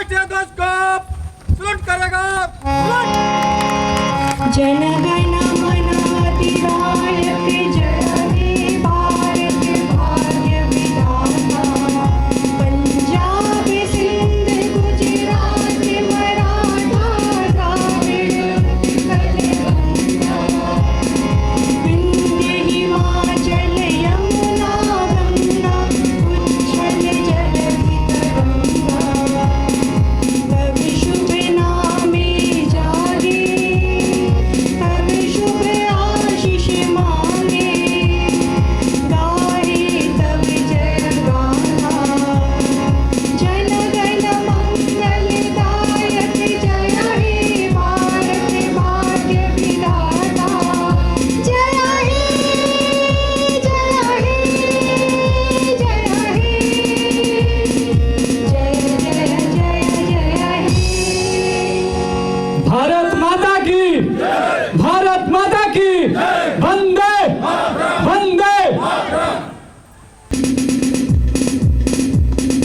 भारतीय ध्वज को सलूट करेगा। जन गण मन अधिनायक जय हे भारत भाग्य विधाता। पंजाब सिंध गुजरात मराठा द्राविड़ उत्कल गंगा। विंध्य हिमाचल यमुना गंगा उच्छल जल तरंगा। तब शुभ नामे जागे तब शुभ आशीष मांगे। गाए तब जय गाथा जन गण मंगलदायक जय हे भारत भाग्य विधाता। जय हे जय हे जय हे जय जय जय जय हे। भारत माता की, भारत माता की, वंदे वंदे।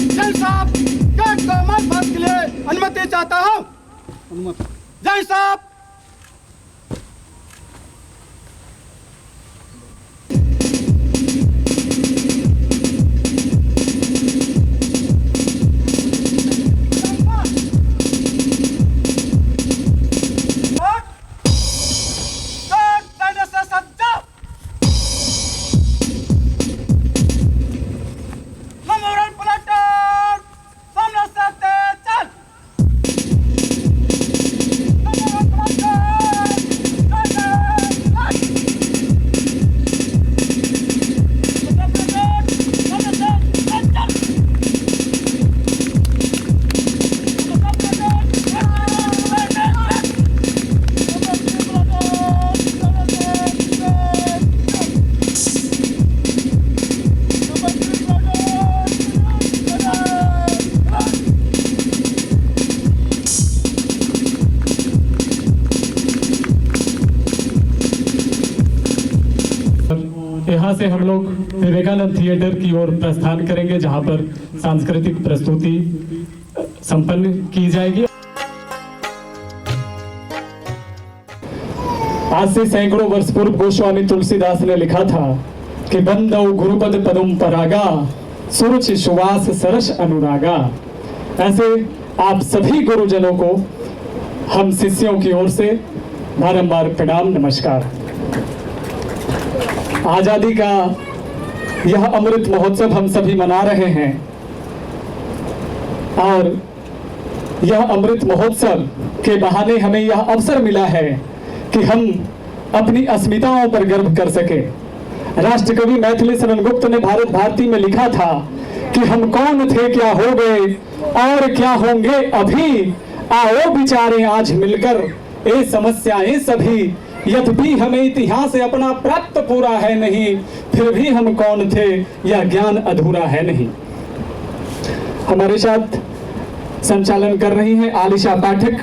जय साहब, गेट को मत बंद के लिए अनुमति चाहता हूँ। जय साहब। सैन्य से सज्ज मेमोरियल प्लाटून सामने से तेज चल। मेमोरियल प्लाटून यहाँ से हम लोग विवेकानंद थिएटर की ओर प्रस्थान करेंगे, जहाँ पर सांस्कृतिक प्रस्तुति संपन्न की जाएगी। आज से सैकड़ों वर्ष पूर्व गोस्वामी तुलसीदास ने लिखा था कि बंदौ गुरुपद पदम परागा सुरुचि सुवास सरस अनुरागा। ऐसे आप सभी गुरुजनों को हम शिष्यों की ओर से बारंबार प्रणाम नमस्कार। आजादी का यह अमृत महोत्सव हम सभी मना रहे हैं और यह अमृत महोत्सव के बहाने हमें यह अवसर मिला है कि हम अपनी अस्मिताओं पर गर्व कर सके। राष्ट्रकवि मैथिली शरण गुप्त ने भारत भारती में लिखा था कि हम कौन थे क्या हो गए और क्या होंगे अभी। आओ विचारें आज मिलकर ये समस्याएं सभी। यद्यपि हमें इतिहास अपना प्राप्त पूरा है नहीं, फिर भी हम कौन थे यह ज्ञान अधूरा है नहीं। हमारे साथ संचालन कर रही हैं आलिशा पाठक,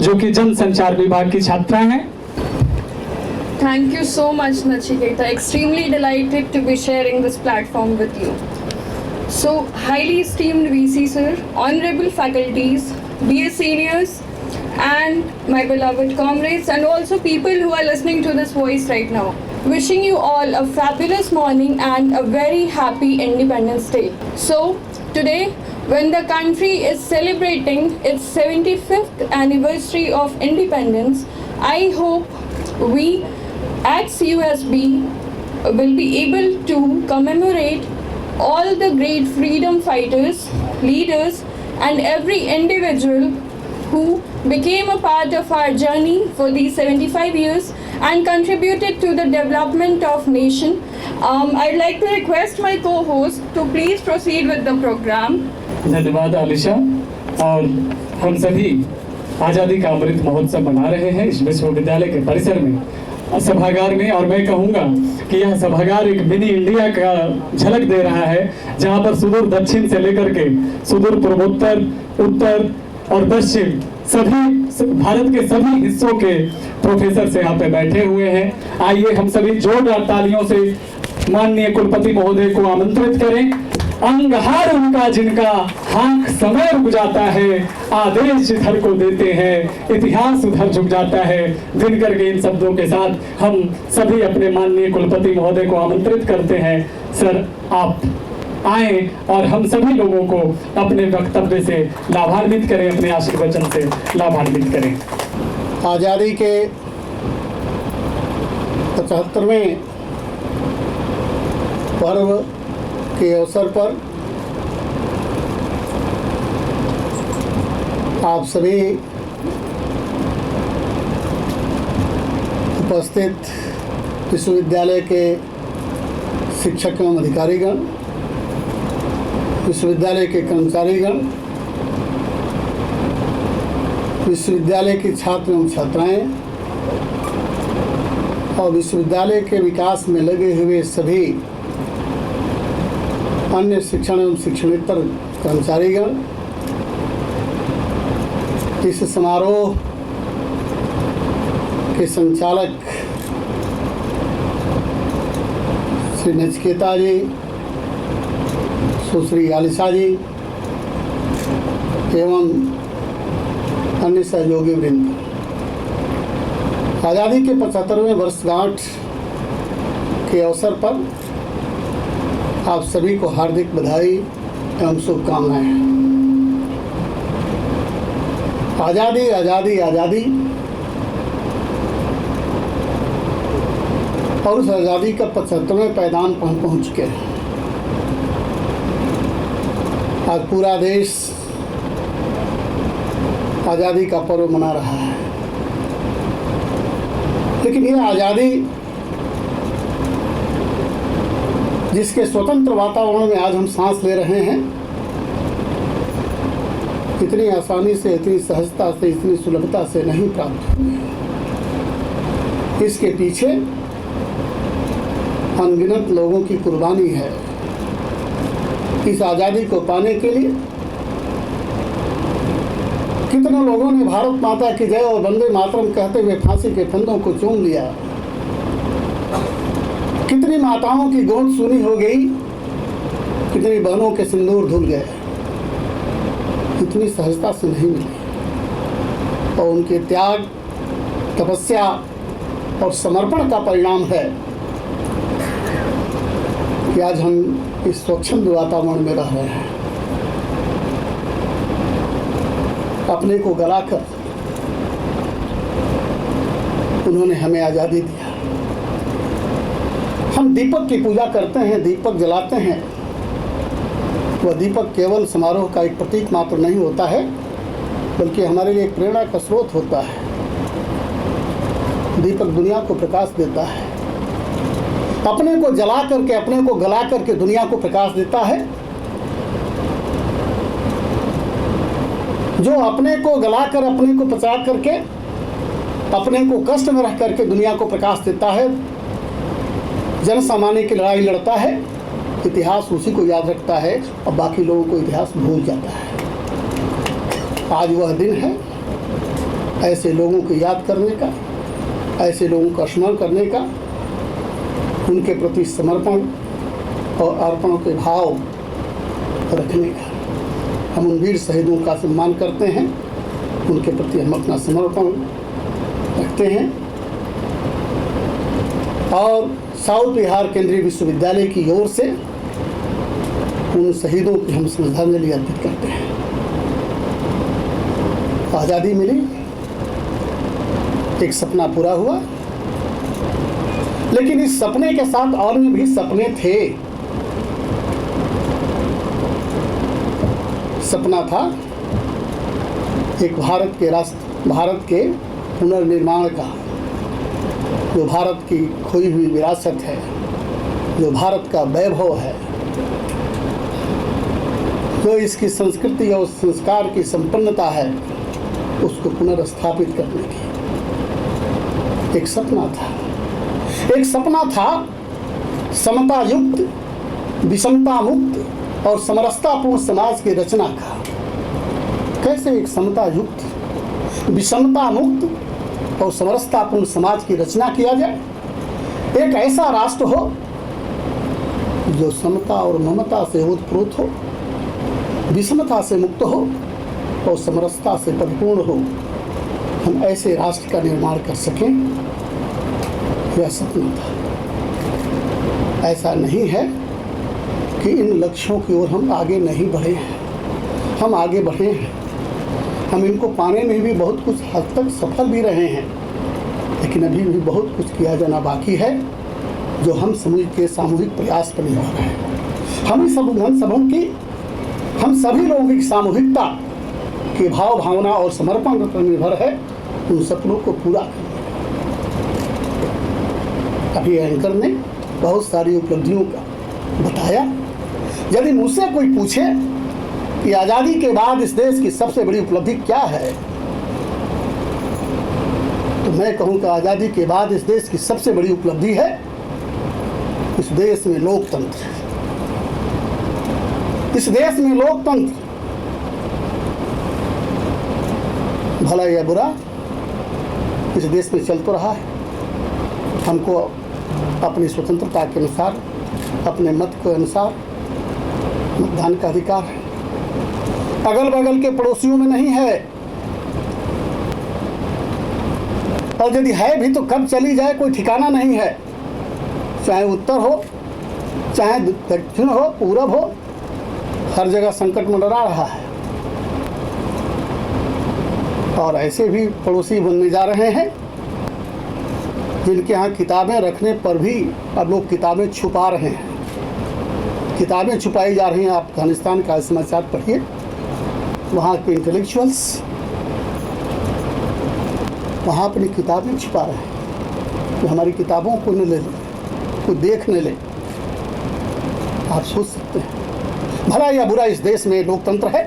जो कि जन संचार विभाग की छात्रा हैं। Thank you so much, Nachiketa. Extremely delighted to be sharing this platform with you. So, highly esteemed VC sir, honorable faculties, dear seniors, and my beloved comrades, and also people who are listening to this voice right now. Wishing you all a fabulous morning and a very happy Independence Day. So, today, when the country is celebrating its 75th anniversary of independence, I hope we at CUSB will be able to commemorate all the great freedom fighters, leaders, and every individual who became a part of our journey for these 75 years and contributed to the development of nation. I'd like to request my co-host to please proceed with the program. धन्यवाद आलिशा। और हम सभी आज़ादी का अमृत महोत्सव मना रहे हैं इस विश्वविद्यालय के परिसर में, सभागार में। और मैं कहूँगा कि यह सभागार एक मिनी इंडिया का झलक दे रहा है, जहाँ पर सुदूर दक्षिण से लेकर के सुदूर पूर्वोत्तर, उत्तर और पश्चिम सभी भारत के सभी हिस्सों के प्रोफेसर से यहाँ पे बैठे हुए हैं। आइए हम सभी जोरदार तालियों से माननीय कुलपति महोदय को आमंत्रित करें। अंगहार उनका जिनका हाथ समय रुक जाता है, आदेश जिधर को देते हैं इतिहास उधर झुक जाता है। दिनकर के इन शब्दों के साथ हम सभी अपने माननीय कुलपति महोदय को आमंत्रित करते हैं। सर आप आए और हम सभी लोगों को अपने वक्तव्य से लाभान्वित करें, अपने आशीर्वचन से लाभान्वित करें। आज़ादी के 75वें पर्व के अवसर पर आप सभी उपस्थित विश्वविद्यालय के शिक्षक एवं अधिकारीगण, विश्वविद्यालय के कर्मचारीगण, विश्वविद्यालय के छात्र एवं छात्राएं और विश्वविद्यालय के विकास में लगे हुए सभी अन्य शिक्षण एवं शिक्षणेतर कर्मचारीगण, इस समारोह के संचालक श्री नचिकेता जी, सुश्री आलिशा जी एवं अन्य सहयोगी वृंद, आज़ादी के 75वें वर्षगांठ के अवसर पर आप सभी को हार्दिक बधाई एवं शुभकामनाएं। आज़ादी आज़ादी आज़ादी और उस आज़ादी का 75वें पैदान पर हम पहुँच चुके हैं। आज पूरा देश आज़ादी का पर्व मना रहा है, लेकिन ये आज़ादी जिसके स्वतंत्र वातावरण में आज हम सांस ले रहे हैं, इतनी आसानी से, इतनी सहजता से, इतनी सुलभता से नहीं प्राप्त हुई है। इसके पीछे अनगिनत लोगों की कुर्बानी है। इस आज़ादी को पाने के लिए कितने लोगों ने भारत माता की जय और वंदे मातरम कहते हुए फांसी के फंदों को चूम लिया। कितनी माताओं की गोद सूनी हो गई, कितनी बहनों के सिंदूर धुल गए। इतनी सहजता से नहीं मिली और उनके त्याग, तपस्या और समर्पण का परिणाम है कि आज हम इस स्वच्छंद वातावरण में रह रहे हैं। अपने को गलाकर उन्होंने हमें आज़ादी दिया। हम दीपक की पूजा करते हैं, दीपक जलाते हैं। वह दीपक केवल समारोह का एक प्रतीक मात्र नहीं होता है, बल्कि हमारे लिए एक प्रेरणा का स्रोत होता है। दीपक दुनिया को प्रकाश देता है। अपने को जला करके, अपने को गला करके दुनिया को प्रकाश देता है। जो अपने को गलाकर, अपने को पचा करके, अपने को कष्ट में रख करके दुनिया को प्रकाश देता है, जन सामान्य की लड़ाई लड़ता है, इतिहास उसी को याद रखता है और बाकी लोगों को इतिहास भूल जाता है। आज वह दिन है ऐसे लोगों को याद करने का, ऐसे लोगों का स्मरण करने का, उनके प्रति समर्पण और अर्पण के भाव रखने का। हम उन वीर शहीदों का सम्मान करते हैं, उनके प्रति हम अपना समर्पण रखते हैं और साउथ बिहार केंद्रीय विश्वविद्यालय की ओर से उन शहीदों की हम श्रद्धांजलि अर्पित करते हैं। आज़ादी मिली, एक सपना पूरा हुआ, लेकिन इस सपने के साथ और भी सपने थे। सपना था एक भारत के पुनर्निर्माण का, जो भारत की खोई हुई विरासत है, जो भारत का वैभव है, जो इसकी संस्कृति और संस्कार की संपन्नता है, उसको पुनर्स्थापित करने की एक सपना था। एक सपना था समता युक्त, विषमता मुक्त और समरसतापूर्ण समाज की रचना का। कैसे एक समता युक्त, विषमता मुक्त और समरसतापूर्ण समाज की रचना किया जाए। एक ऐसा राष्ट्र हो जो समता और ममता से ओतप्रोत हो, विषमता से मुक्त हो और समरसता से परिपूर्ण हो, हम ऐसे राष्ट्र का निर्माण कर सकें, यह सपना था। ऐसा नहीं है कि इन लक्ष्यों की ओर हम आगे नहीं बढ़े हैं, हम आगे बढ़े हैं। हम इनको पाने में भी बहुत कुछ हद तक सफल भी रहे हैं, लेकिन अभी भी बहुत कुछ किया जाना बाकी है, जो हम समूह के सामूहिक प्रयास पर निर्भर है। हम सभी लोगों की सामूहिकता के भाव, भावना और समर्पण पर निर्भर है उन सपनों को पूरा करना। अभी एंकर ने बहुत सारी उपलब्धियों का बताया। यदि मुझसे कोई पूछे कि आज़ादी के बाद इस देश की सबसे बड़ी उपलब्धि क्या है, तो मैं कहूँगा आज़ादी के बाद इस देश की सबसे बड़ी उपलब्धि है इस देश में लोकतंत्र। इस देश में लोकतंत्र, भला या बुरा, इस देश में चल तो रहा है। हमको अपनी स्वतंत्रता के अनुसार, अपने मत के अनुसार मतदान का अधिकार है। अगल बगल के पड़ोसियों में नहीं है, और यदि है भी तो कब चली जाए कोई ठिकाना नहीं है। चाहे उत्तर हो, चाहे दक्षिण हो, पूरब हो, हर जगह संकट मंडरा रहा है। और ऐसे भी पड़ोसी बनने जा रहे हैं जिनके यहाँ किताबें रखने पर भी अब लोग किताबें छुपा रहे हैं। किताबें छुपाई जा रही हैं। आप अफगानिस्तान का समाचार पढ़िए, वहाँ के इंटेलेक्चुअल्स वहाँ अपनी किताबें छुपा रहे हैं कि हमारी किताबों को न ले लें, कोई देख न ले। आप सोच सकते हैं भला या बुरा इस देश में लोकतंत्र है।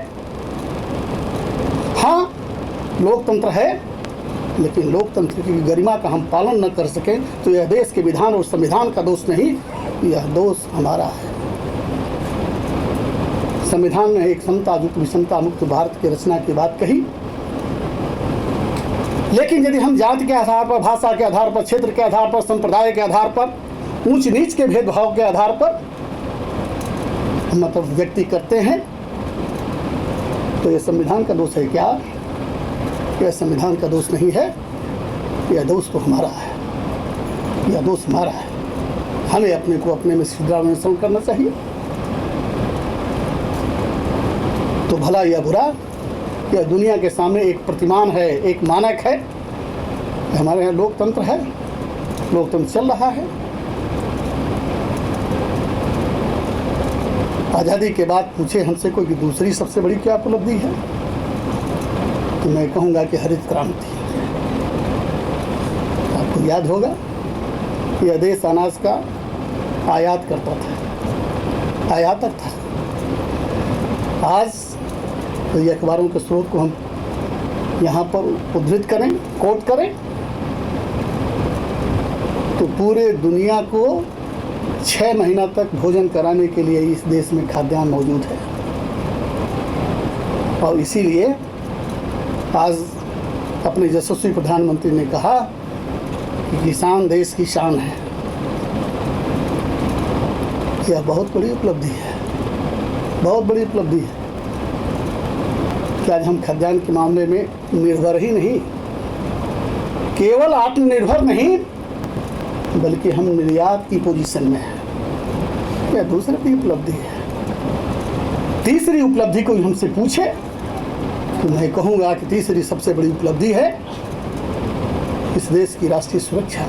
हाँ, लोकतंत्र है, लेकिन लोकतंत्र की गरिमा का हम पालन न कर सकें तो यह देश के विधान और संविधान का दोष नहीं, यह दोष हमारा है। संविधान ने एक समता युक्त विषमता मुक्त भारत की रचना की बात कही, लेकिन यदि हम जाति के आधार पर, भाषा के आधार पर, क्षेत्र के आधार पर, संप्रदाय के आधार पर, ऊंच नीच के भेदभाव के आधार पर मतलब व्यक्ति करते हैं, तो यह संविधान का दोष है क्या? यह संविधान का दोष नहीं है, यह दोष तो हमारा है, यह दोष हमारा है। हमें अपने को अपने में सुधार करना चाहिए। तो भला या बुरा, यह दुनिया के सामने एक प्रतिमान है, एक मानक है। हमारे यहाँ लोकतंत्र है, लोकतंत्र चल रहा है। आज़ादी के बाद पूछे हमसे कोई कि दूसरी सबसे बड़ी क्या उपलब्धि है, तो मैं कहूँगा कि हरित क्रांति। आपको याद होगा यह देश अनाज का आयात करता था, आयातक था। आज तो ये अखबारों के स्रोत को हम यहाँ पर उद्धृत करें, कोट करें, तो पूरे दुनिया को 6 महीना तक भोजन कराने के लिए इस देश में खाद्यान्न मौजूद है। और इसीलिए आज अपने यशस्वी प्रधानमंत्री ने कहा कि किसान देश की शान है। यह बहुत बड़ी उपलब्धि है, बहुत बड़ी उपलब्धि है कि आज हम खाद्यान्न के मामले में निर्भर ही नहीं, केवल आत्मनिर्भर नहीं, बल्कि हम निर्यात की पोजीशन में हैं। यह दूसरी उपलब्धि है। तीसरी उपलब्धि कोई हमसे पूछे तो मैं कहूँगा कि तीसरी सबसे बड़ी उपलब्धि है इस देश की राष्ट्रीय सुरक्षा।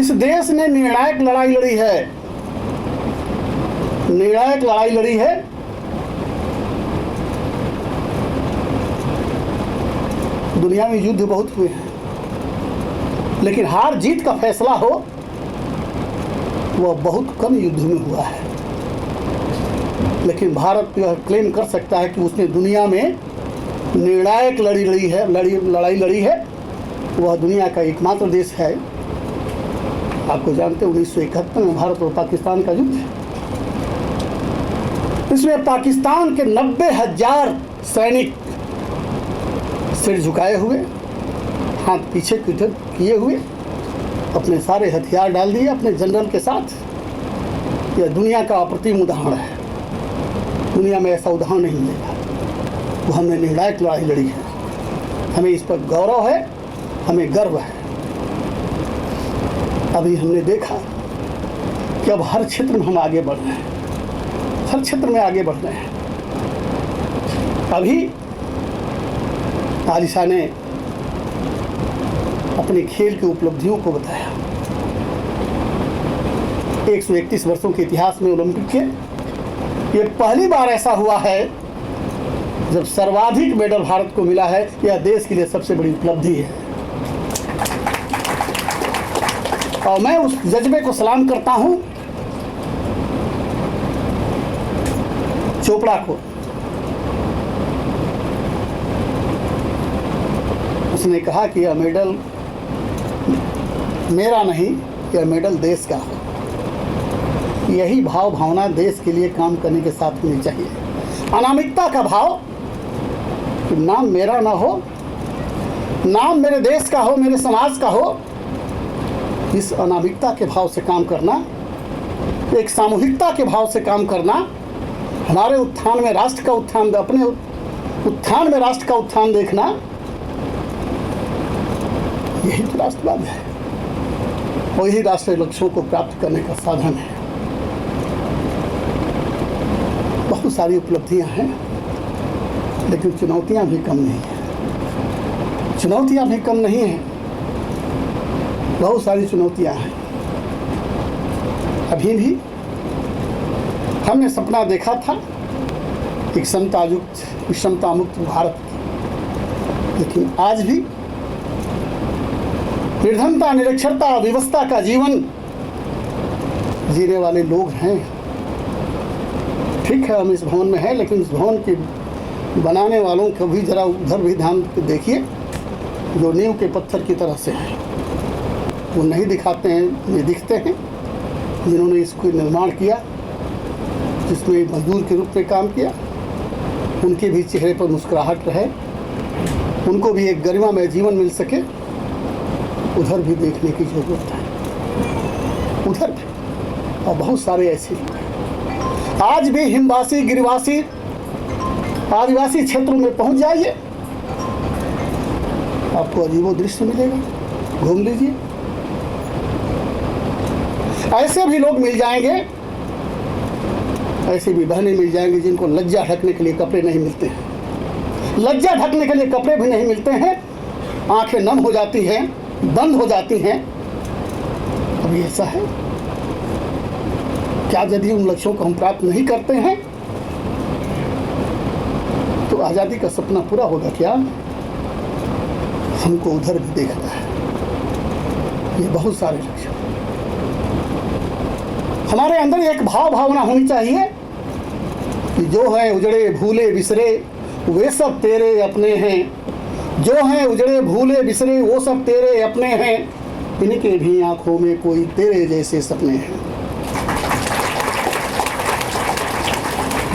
इस देश ने निर्णायक लड़ाई लड़ी है, निर्णायक लड़ाई लड़ी है। दुनिया में युद्ध बहुत हुए हैं, लेकिन हार जीत का फैसला हो वह बहुत कम युद्ध में हुआ है। लेकिन भारत यह क्लेम कर सकता है कि उसने दुनिया में निर्णायक लड़ाई लड़ी है। वह दुनिया का एकमात्र देश है। आपको जानते हैं 1971 में भारत और पाकिस्तान का युद्ध, इसमें पाकिस्तान के 90,000 सैनिक सिर झुकाए हुए, हाथ पीछे किए हुए अपने सारे हथियार डाल दिए अपने जनरल के साथ। यह दुनिया का अप्रतिम उदाहरण है, दुनिया में ऐसा उदाहरण नहीं मिलेगा। वो हमने निर्णायक लड़ाई लड़ी है, हमें इस पर गौरव है, हमें गर्व है। अभी हमने देखा कि अब हर क्षेत्र में हम आगे बढ़ रहे हैं, हर क्षेत्र में आगे बढ़ रहे हैं। अभी आलिशा ने अपने खेल की उपलब्धियों को बताया। 131 वर्षों के इतिहास में ओलंपिक के ये पहली बार ऐसा हुआ है जब सर्वाधिक मेडल भारत को मिला है। यह देश के लिए सबसे बड़ी उपलब्धि है और मैं उस जज्बे को सलाम करता हूं चोपड़ा को। उसने कहा कि यह मेडल मेरा नहीं, यह मेडल देश का हो। यही भाव भावना देश के लिए काम करने के साथ होनी चाहिए। अनामिकता का भाव, नाम मेरा ना हो, नाम मेरे देश का हो, मेरे समाज का हो। इस अनामिकता के भाव से काम करना, एक सामूहिकता के भाव से काम करना, हमारे उत्थान में राष्ट्र का उत्थान, अपने उत्थान में राष्ट्र का उत्थान देखना, यही तो राष्ट्रवाद है। वही राष्ट्रीय लक्ष्यों को प्राप्त करने का साधन है। बहुत सारी उपलब्धियां हैं, लेकिन चुनौतियां भी कम नहीं हैं। चुनौतियां भी कम नहीं हैं, बहुत सारी चुनौतियां हैं। अभी भी हमने सपना देखा था एक समतायुक्त, विषमता मुक्त भारत की, लेकिन आज भी निर्धनता, निरक्षरता, अव्यवस्था का जीवन जीने वाले लोग हैं। ठीक है, हम इस भवन में हैं, लेकिन इस भवन के बनाने वालों को भी जरा उधर भी ध्यान देखिए, जो नींव के पत्थर की तरह से हैं। वो नहीं दिखाते हैं, ये दिखते हैं। जिन्होंने इसको निर्माण किया, जिसमें मजदूर के रूप में काम किया, उनके भी चेहरे पर मुस्कुराहट रहे, उनको भी एक गरिमामय जीवन मिल सके, उधर भी देखने की जरूरत है। उधर भी और बहुत सारे ऐसे लोग हैं। आज भी हिमवासी, गिरिवासी, आदिवासी क्षेत्रों में पहुंच जाइए, आपको अजीबो दृश्य मिलेगा। घूम लीजिए, ऐसे भी लोग मिल जाएंगे, ऐसी भी बहनें मिल जाएंगी जिनको लज्जा ढकने के लिए कपड़े नहीं मिलते हैं। लज्जा ढकने के लिए कपड़े भी नहीं मिलते हैं, आंखें नम हो जाती हैं, बंद हो जाती हैं। अभी ऐसा है क्या? यदि उन लक्ष्यों को हम प्राप्त नहीं करते हैं तो आज़ादी का सपना पूरा होगा क्या? हमको उधर भी देखना है। ये बहुत सारे लक्ष्य, हमारे अंदर एक भाव भावना होनी चाहिए कि जो है उजड़े भूले बिसरे वे सब तेरे अपने हैं। जो हैं उजड़े भूले बिसरे वो सब तेरे अपने हैं, इनके भी आंखों में कोई तेरे जैसे सपने हैं।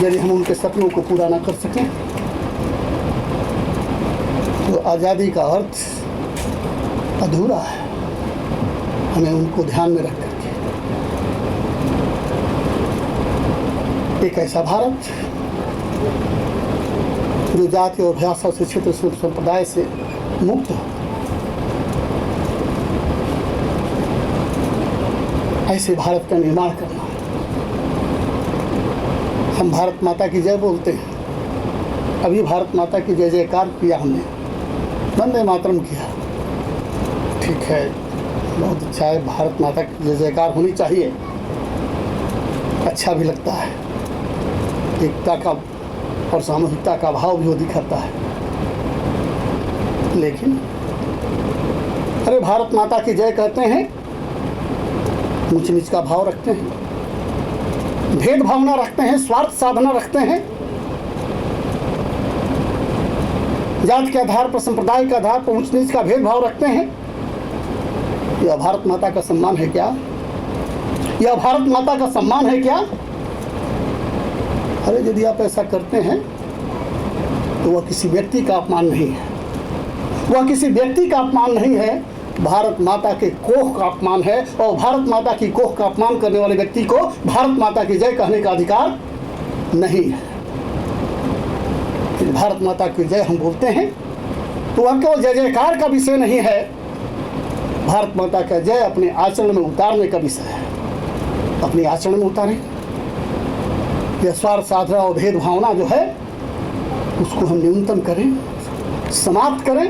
यदि हम उनके सपनों को पूरा ना कर सकें तो आज़ादी का अर्थ अधूरा है। हमें उनको ध्यान में रख करके एक ऐसा भारत जो जाति और भाषा से, क्षेत्र से, संप्रदाय से मुक्त हो, ऐसे भारत का निर्माण करना। हम भारत माता की जय बोलते हैं, अभी भारत माता की जय जयकार किया हमने, वंदे मातरम किया। ठीक है, बहुत अच्छा है, भारत माता की जय जयकार होनी चाहिए, अच्छा भी लगता है। एकता का और सामूहिकता का भाव भी वो दिखाता है। लेकिन अरे भारत माता की जय कहते हैं, ऊंच नीच का भाव रखते हैं, भेद भावना रखते हैं, स्वार्थ साधना रखते हैं, जाति के आधार पर, संप्रदाय के आधार पर ऊंच नीच का भेदभाव रखते हैं। यह भारत माता का सम्मान है क्या? यह भारत माता का सम्मान है क्या? अरे यदि आप ऐसा करते हैं तो वह किसी व्यक्ति का अपमान नहीं है, वह किसी व्यक्ति का अपमान नहीं है, भारत माता के कोख का अपमान है, और भारत माता की कोख का अपमान करने वाले व्यक्ति को भारत माता की जय कहने का अधिकार नहीं है। यदि भारत माता की जय हम बोलते हैं तो वह केवल जय जयकार का विषय नहीं है, भारत माता का जय अपने आचरण में उतारने का विषय है। अपने आचरण में उतारें, यह स्वार्थ साधना और भेदभावना जो है उसको हम न्यूनतम करें, समाप्त करें।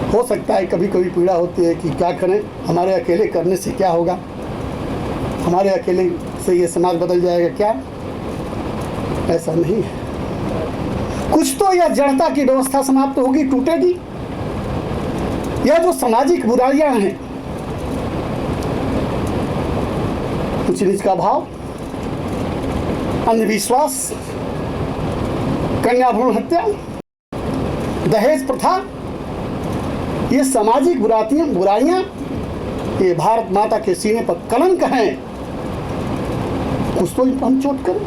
हो सकता है कभी कभी पीड़ा होती है कि क्या करें, हमारे अकेले करने से क्या होगा, हमारे अकेले से ये समाज बदल जाएगा क्या? ऐसा नहीं है। कुछ तो यह जड़ता की व्यवस्था समाप्त होगी, टूटेगी। यह जो सामाजिक बुराइयां हैं, ऊंच नीच का भाव, अंधविश्वास, कन्या भ्रूण हत्या, दहेज प्रथा, ये सामाजिक बुराइयां ये भारत माता के सीने पर कलंक हैं। कुछ तो इन पर हम चोट करें,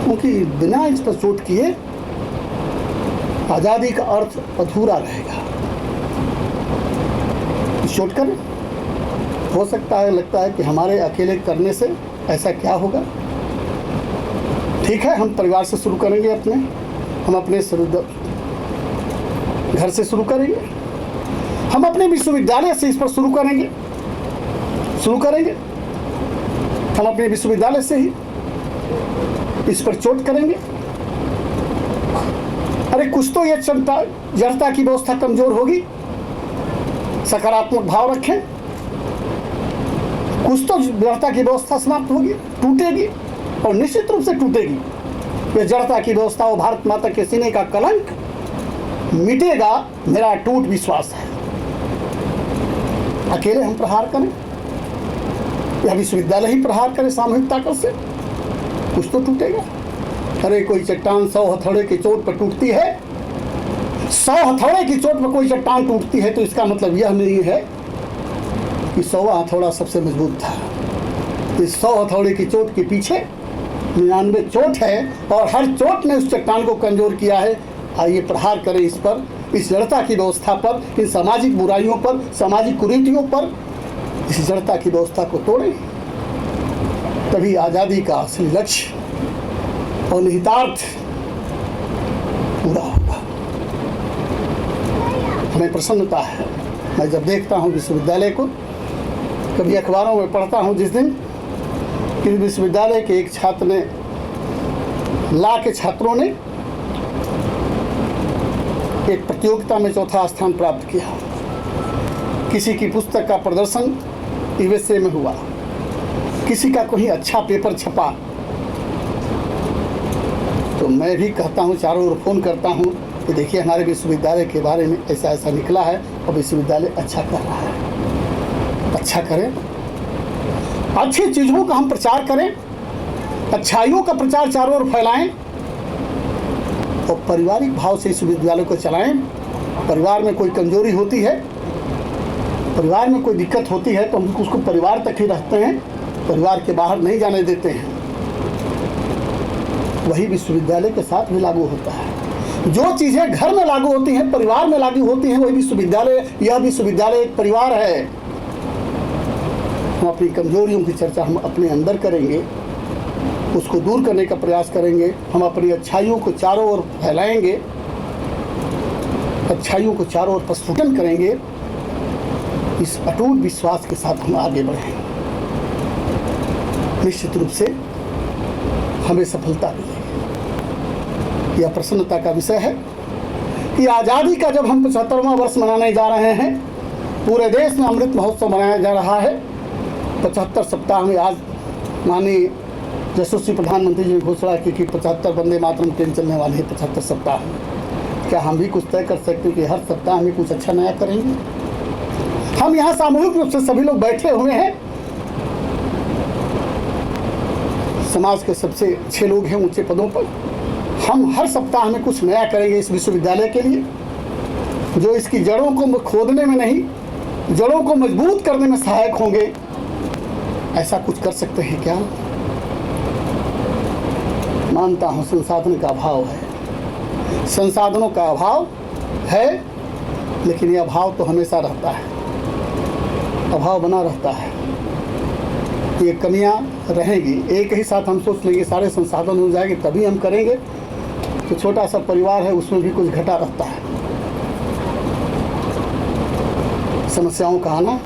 क्योंकि बिना इस पर चोट किए आज़ादी का अर्थ अधूरा रहेगा। चोट करें। हो सकता है, लगता है कि हमारे अकेले करने से ऐसा क्या होगा। ठीक है, हम परिवार से शुरू करेंगे, हम अपने घर से शुरू करेंगे, हम अपने विश्वविद्यालय से इस पर शुरू करेंगे। हम अपने विश्वविद्यालय से ही इस पर चोट करेंगे। अरे कुछ तो ये जड़ता की व्यवस्था कमजोर होगी, सकारात्मक भाव रखें। कुछ तो जड़ता की व्यवस्था समाप्त होगी, टूटेगी, और निश्चित रूप से टूटेगी। ये जड़ता की व्यवस्था और भारत माता के सीने का कलंक मिटेगा, मेरा अटूट विश्वास है। अकेले हम प्रहार करें या विश्वविद्यालय ही प्रहार करे सामूहिक ताकत से, कुछ तो टूटेगा। अरे कोई चट्टान 100 हथौड़े की चोट पर टूटती है, 100 हथौड़े की चोट पर कोई चट्टान टूटती है, तो इसका मतलब यह नहीं है कि 100वां हथौड़ा सबसे मजबूत था। इस 100 हथौड़े की चोट के पीछे 99 चोट है, और हर चोट ने उस चट्टान को कमजोर किया है। आइए प्रहार करें इस पर, इस जड़ता की व्यवस्था पर, इन सामाजिक बुराइयों पर, सामाजिक कुरीतियों पर, इस जड़ता की व्यवस्था को तोड़ें। तभी आज़ादी का असली लक्ष्य और निहितार्थ पूरा होगा। हमें प्रसन्नता है, मैं जब देखता हूँ विश्वविद्यालय को, कभी अखबारों में पढ़ता हूँ जिस दिन कि विश्वविद्यालय के एक छात्र ने, ला के छात्रों ने एक प्रतियोगिता में 4था स्थान प्राप्त किया। किसी की पुस्तक का प्रदर्शन USA में हुआ, किसी का कोई अच्छा पेपर छपा, तो मैं भी कहता हूँ, चारों ओर फ़ोन करता हूँ कि देखिए हमारे विश्वविद्यालय के बारे में ऐसा ऐसा निकला है, और विश्वविद्यालय अच्छा कर रहा है। अच्छा करें, अच्छी चीज़ों का हम प्रचार करें, अच्छाइयों का प्रचार चारों ओर फैलाएं, और पारिवारिक भाव से इस विश्वविद्यालय को चलाएं। परिवार में कोई कमजोरी होती है, परिवार में कोई दिक्कत होती है, तो हम उसको परिवार तक ही रखते हैं, परिवार के बाहर नहीं जाने देते हैं। वही विश्वविद्यालय के साथ भी लागू होता है। जो चीज़ें घर में लागू होती हैं, परिवार में लागू होती हैं, वही विश्वविद्यालय, यह विश्वविद्यालय एक परिवार है। हम अपनी कमजोरियों की चर्चा हम अपने अंदर करेंगे, उसको दूर करने का प्रयास करेंगे। हम अपनी अच्छाइयों को चारों ओर फैलाएंगे, अच्छाइयों को चारों ओर प्रस्फुटन करेंगे। इस अटूट विश्वास के साथ हम आगे बढ़ेंगे, निश्चित रूप से हमें सफलता मिलेगी। यह प्रसन्नता का विषय है कि आज़ादी का जब हम 75वां वर्ष मनाने जा रहे हैं, पूरे देश में अमृत महोत्सव मनाया जा रहा है। 75 सप्ताह में आज माननीय यशस्वी प्रधानमंत्री जी ने घोषणा की कि 75 वंदे मातरम ट्रेन चलने वाली है 75 सप्ताह में। क्या हम भी कुछ तय कर सकते हैं कि हर सप्ताह में कुछ अच्छा नया करेंगे? हम यहाँ सामूहिक रूप से सभी लोग बैठे हुए हैं, समाज के सबसे अच्छे लोग हैं ऊंचे पदों पर। हम हर सप्ताह में कुछ नया करेंगे इस विश्वविद्यालय के लिए, जो इसकी जड़ों को खोदने में नहीं, जड़ों को मजबूत करने में सहायक होंगे। ऐसा कुछ कर सकते हैं क्या? मानता हूँ संसाधन का अभाव है, संसाधनों का अभाव है, लेकिन ये अभाव तो हमेशा रहता है, अभाव बना रहता है, ये कमियां रहेंगी। एक ही साथ हम सोच लेंगे सारे संसाधन हो जाएंगे तभी हम करेंगे, तो छोटा सा परिवार है उसमें भी कुछ घटा रहता है। समस्याओं का आना,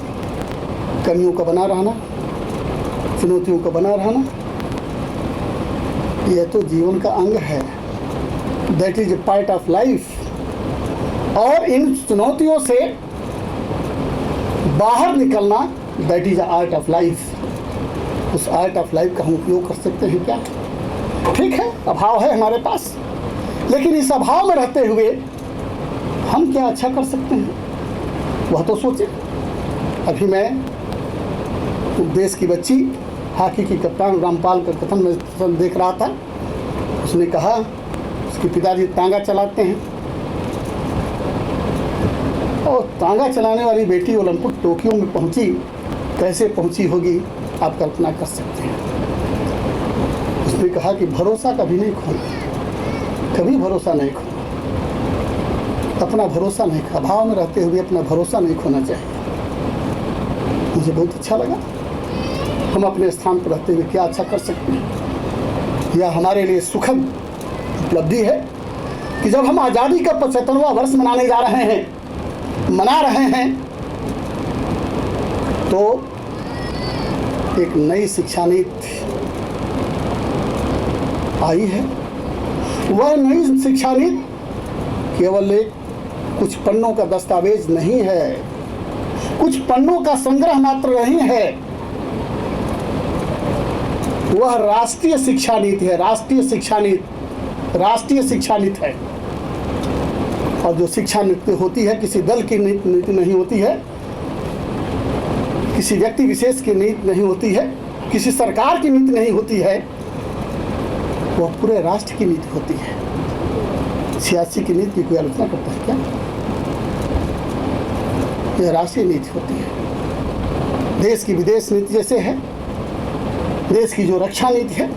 कमियों का बना रहना, चुनौतियों का बना रहना, यह तो जीवन का अंग है। That is a part of life. और इन चुनौतियों से बाहर निकलना, that is art of life. उस आर्ट ऑफ लाइफ का हम उपयोग कर सकते हैं क्या? ठीक है, अभाव है हमारे पास, लेकिन इस अभाव में रहते हुए हम क्या अच्छा कर सकते हैं वह तो सोचें। अभी मैं देश की बच्ची हॉकी की कप्तान रामपाल का कथन में देख रहा था। उसने कहा उसके पिताजी तांगा चलाते हैं और तांगा चलाने वाली बेटी ओलंपिक टोक्यो में पहुंची, कैसे पहुंची होगी आप कल्पना कर सकते हैं। उसने कहा कि भरोसा कभी नहीं खोना, कभी भरोसा नहीं खोना, अपना भरोसा नहीं, अभाव में रहते हुए अपना भरोसा नहीं खोना चाहिए। मुझे बहुत अच्छा लगा। हम अपने स्थान पर रहते हुए क्या अच्छा कर सकते हैं। यह हमारे लिए सुखद उपलब्धि है कि जब हम आज़ादी का 75वां वर्ष मनाने जा रहे हैं, मना रहे हैं, तो एक नई शिक्षा नीति आई है। वह नई शिक्षा नीति केवल एक कुछ पन्नों का दस्तावेज नहीं है, कुछ पन्नों का संग्रह मात्र नहीं है, वह राष्ट्रीय शिक्षा नीति है। राष्ट्रीय शिक्षा नीति, राष्ट्रीय शिक्षा नीति है। और जो शिक्षा नीति होती है किसी दल की नीति नहीं होती है, किसी व्यक्ति विशेष की नीति नहीं होती है, किसी सरकार की नीति नहीं होती है, वह पूरे राष्ट्र की नीति होती है। सियासी की नीति की कोई आलोचना करता है क्या? यह राष्ट्रीय नीति होती है। देश की विदेश नीति जैसे है, देश की जो रक्षा नीति है,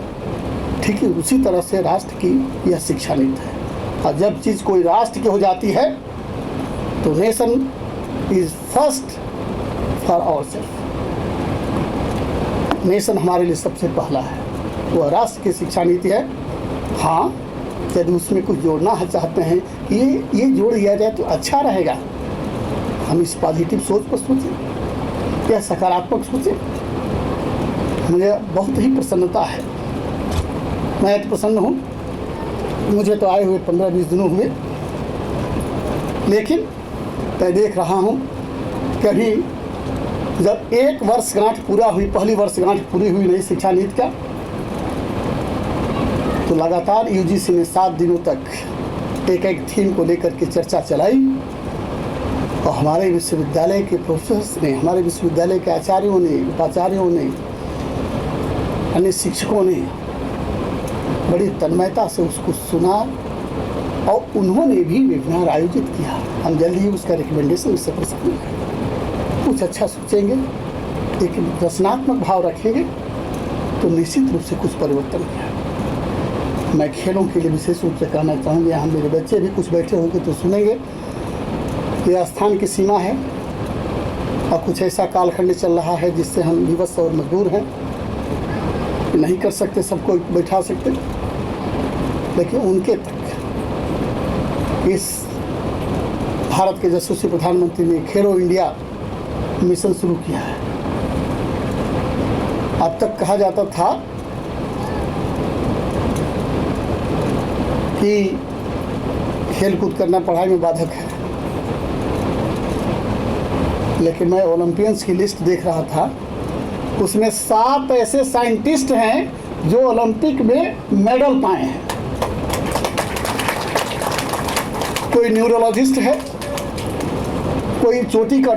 ठीक है उसी तरह से राष्ट्र की यह शिक्षा नीति है। और जब चीज़ कोई राष्ट्र की हो जाती है तो nation is first for ourself. Nation हमारे लिए सबसे पहला है, वह राष्ट्र की शिक्षा नीति है। हाँ, यदि उसमें कुछ जोड़ना चाहते हैं कि ये जोड़ दिया जाए तो अच्छा रहेगा, हम इस पॉजिटिव सोच पर सोचें, यह सकारात्मक सोचें। मुझे बहुत ही प्रसन्नता है, मैं तो प्रसन्न हूँ। मुझे तो आए हुए 15-20 दिनों हुए, लेकिन मैं देख रहा हूँ कि अभी जब एक वर्षगांठ पूरा हुई, पहली वर्षगांठ पूरी हुई नई शिक्षा नीति का, तो लगातार यूजीसी ने 7 दिनों तक एक थीम को लेकर के चर्चा चलाई। और हमारे विश्वविद्यालय के प्रोफेसर्स ने, हमारे विश्वविद्यालय के आचार्यों ने, उपाचार्यों ने, अन्य शिक्षकों ने बड़ी तन्मयता से उसको सुना और उन्होंने भी वेबिनार आयोजित किया। हम जल्दी ही उसका रिकमेंडेशन इससे कर सकेंगे। कुछ अच्छा सोचेंगे, एक रचनात्मक भाव रखेंगे तो निश्चित रूप से कुछ परिवर्तन किया। मैं खेलों के लिए विशेष रूप से कहना चाहूँगी, यहाँ मेरे बच्चे भी कुछ बैठे होंगे तो सुनेंगे। यह स्थान की सीमा है और कुछ ऐसा कालखंड चल रहा है जिससे हम विवश और मजबूर हैं, नहीं कर सकते, सबको बैठा सकते, लेकिन उनके तक इस भारत के यशस्वी प्रधानमंत्री ने खेलो इंडिया मिशन शुरू किया है। अब तक कहा जाता था कि खेल कूद करना पढ़ाई में बाधक है, लेकिन मैं ओलंपियंस की लिस्ट देख रहा था, उसमें 7 ऐसे साइंटिस्ट हैं जो ओलंपिक में मेडल पाए हैं। कोई न्यूरोलॉजिस्ट है, कोई चोटी का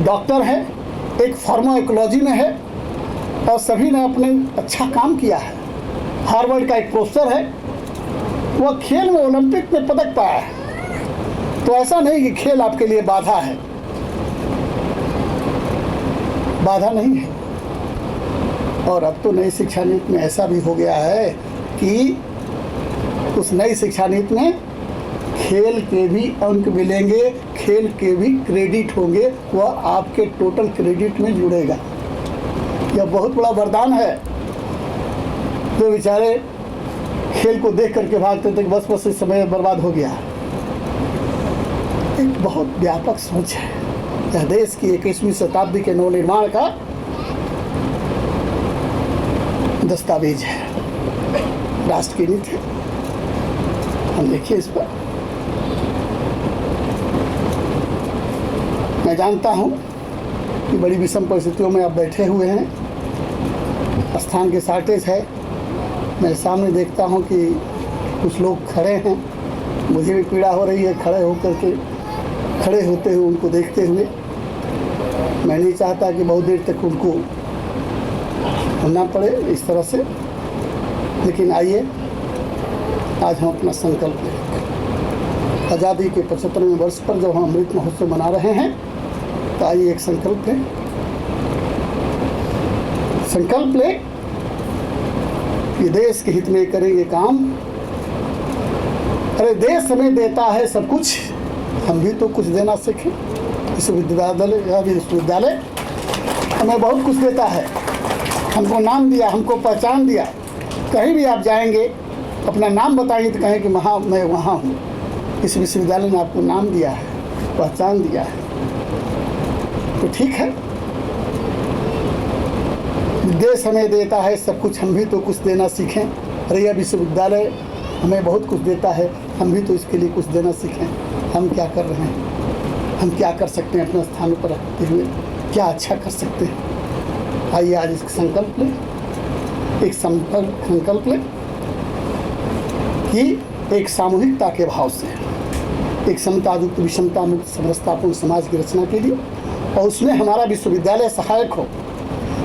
डॉक्टर है, एक फार्माकोलॉजी में है, और सभी ने अपने अच्छा काम किया है। हार्वर्ड का एक प्रोफेसर है, वह खेल में ओलंपिक में पदक पाया है। तो ऐसा नहीं कि खेल आपके लिए बाधा है, बाधा नहीं है। और अब तो नई शिक्षा नीति में ऐसा भी हो गया है कि उस नई शिक्षा नीति में खेल के भी अंक मिलेंगे, खेल के भी क्रेडिट होंगे, वह आपके टोटल क्रेडिट में जुड़ेगा। यह बहुत बड़ा वरदान है। जो बेचारे खेल को देख करके भागते थे कि बस इस समय बर्बाद हो गया। एक बहुत व्यापक सोच है। यह देश की 21वीं शताब्दी के नवनिर्माण का दस्तावेज है, राष्ट्र की नीति। हम देखिए इस पर। मैं जानता हूँ कि बड़ी विषम परिस्थितियों में आप बैठे हुए हैं, स्थान के शॉर्टेज है। मेरे सामने देखता हूँ कि कुछ लोग खड़े हैं, मुझे भी पीड़ा हो रही है खड़े होते हुए उनको देखते हुए। मैं नहीं चाहता कि बहुत देर तक उनको होना पड़े इस तरह से, लेकिन आइए आज हम अपना संकल्प लें। आज़ादी के 75वें वर्ष पर जब हम अमृत महोत्सव मना रहे हैं, तो आइए एक संकल्प लें। संकल्प लें कि देश के हित में करेंगे काम। अरे देश हमें देता है सब कुछ, हम भी तो कुछ देना सीखें। विश्वविद्यालय हमें बहुत कुछ देता है, हमको नाम दिया, हमको पहचान दिया। कहीं भी आप जाएंगे अपना नाम बताएंगे तो कहें कि मैं वहाँ हूँ। इस विश्वविद्यालय ने आपको नाम दिया है, पहचान दिया है, तो ठीक है। देश हमें देता है सब कुछ, हम भी तो कुछ देना सीखें। अरे यह विश्वविद्यालय हमें बहुत कुछ देता है, हम भी तो इसके लिए कुछ देना सीखें। हम क्या कर रहे हैं, हम क्या कर सकते हैं अपने स्थानों पर रखते हुए, क्या अच्छा कर सकते हैं। आइए आज इसका संकल्प लें, एक संकल्प लें कि एक सामूहिकता के भाव से एक समतायुक्त विषमता मुक्त समरसतापूर्ण समाज की रचना के लिए, और उसमें हमारा विश्वविद्यालय सहायक हो।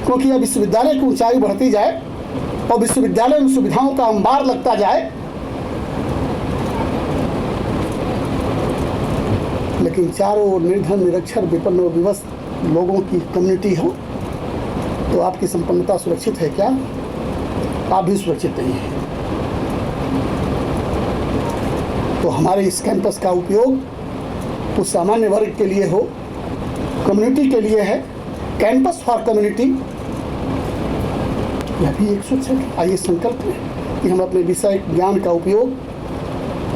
क्योंकि यह विश्वविद्यालय की ऊंचाई बढ़ती जाए और विश्वविद्यालय में सुविधाओं का अंबार लगता जाए, लेकिन चारों ओर निर्धन निरक्षर विपन्न और विवश लोगों की कम्युनिटी हो, तो आपकी संपन्नता सुरक्षित है क्या? आप भी सुरक्षित नहीं हैं। तो हमारे इस कैंपस का उपयोग उस सामान्य वर्ग के लिए हो, कम्युनिटी के लिए है। कैंपस फॉर कम्युनिटी, यह भी एक सोच है। आइए संकल्प लें कि हम अपने विषय ज्ञान का उपयोग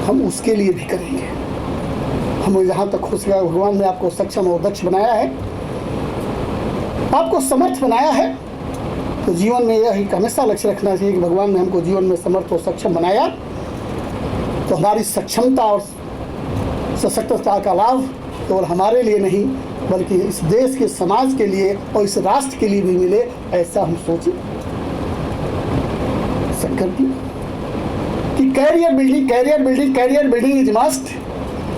हम उसके लिए भी करेंगे। हमें जहाँ तक हो सका भगवान ने आपको सक्षम और दक्ष बनाया है, आपको समर्थ बनाया है, तो जीवन में यह हमेशा लक्ष्य रखना चाहिए कि भगवान ने हमको जीवन में समर्थ और सक्षम बनाया, तो हमारी सक्षमता और सशक्तता का लाभ केवल हमारे लिए नहीं बल्कि इस देश के समाज के लिए और इस राष्ट्र के लिए भी मिले, ऐसा हम सोचें। संकल्प कि career building is must,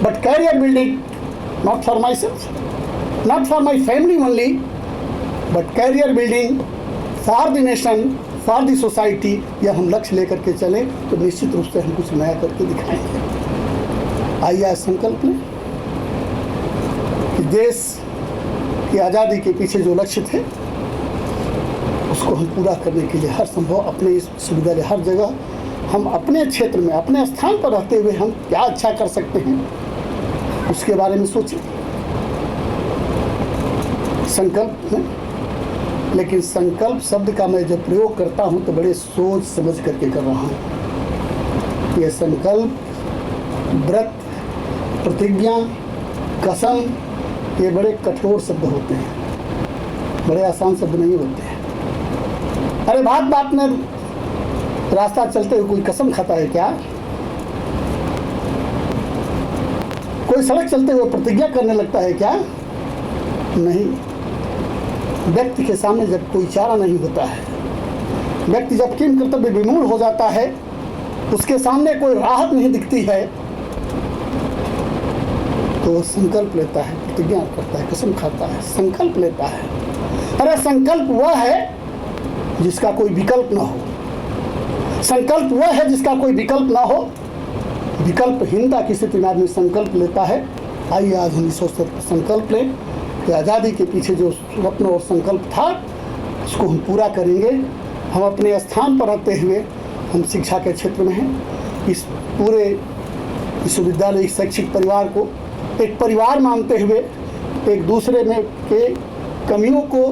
but career building not for myself, not for my family only, but career building for the nation, for the society. यह हम लक्ष्य लेकर के चलें तो निश्चित रूप से हम कुछ नया करके दिखाएंगे। आइए आज संकल्प लें कि देश की आज़ादी के पीछे जो लक्ष्य थे उसको हम पूरा करने के लिए हर संभव अपने इस विश्वविद्यालय हर जगह हम अपने क्षेत्र में अपने स्थान पर रहते हुए हम क्या अच्छा कर सकते हैं उसके बारे में सोचें। संकल्प में, लेकिन संकल्प शब्द का मैं जब प्रयोग करता हूं तो बड़े सोच समझ करके कर रहा हूं। यह संकल्प, व्रत, प्रतिज्ञा, कसम, ये बड़े कठोर शब्द होते हैं, बड़े आसान शब्द नहीं होते हैं। अरे बात में रास्ता चलते हुए कोई कसम खाता है क्या? कोई सड़क चलते हुए प्रतिज्ञा करने लगता है क्या? नहीं। व्यक्ति के सामने जब कोई चारा नहीं होता है, व्यक्ति जब किन कर्तव्य विमूढ़ हो जाता है, उसके सामने कोई राहत नहीं दिखती है, तो वो संकल्प लेता है, प्रतिज्ञा करता है, कसम खाता है, संकल्प लेता है। अरे संकल्प वह है जिसका कोई विकल्प ना हो, संकल्प वह है जिसका कोई विकल्प ना हो। विकल्पहीनता की स्थिति में आदमी संकल्प लेता है। आइए आज हम इस अवसर पर संकल्प लें कि आज़ादी के पीछे जो स्वप्न और संकल्प था उसको हम पूरा करेंगे। हम अपने स्थान पर रहते हुए हम शिक्षा के क्षेत्र में हैं, इस पूरे विश्वविद्यालय एक शैक्षिक परिवार को एक परिवार मानते हुए एक दूसरे में के कमियों को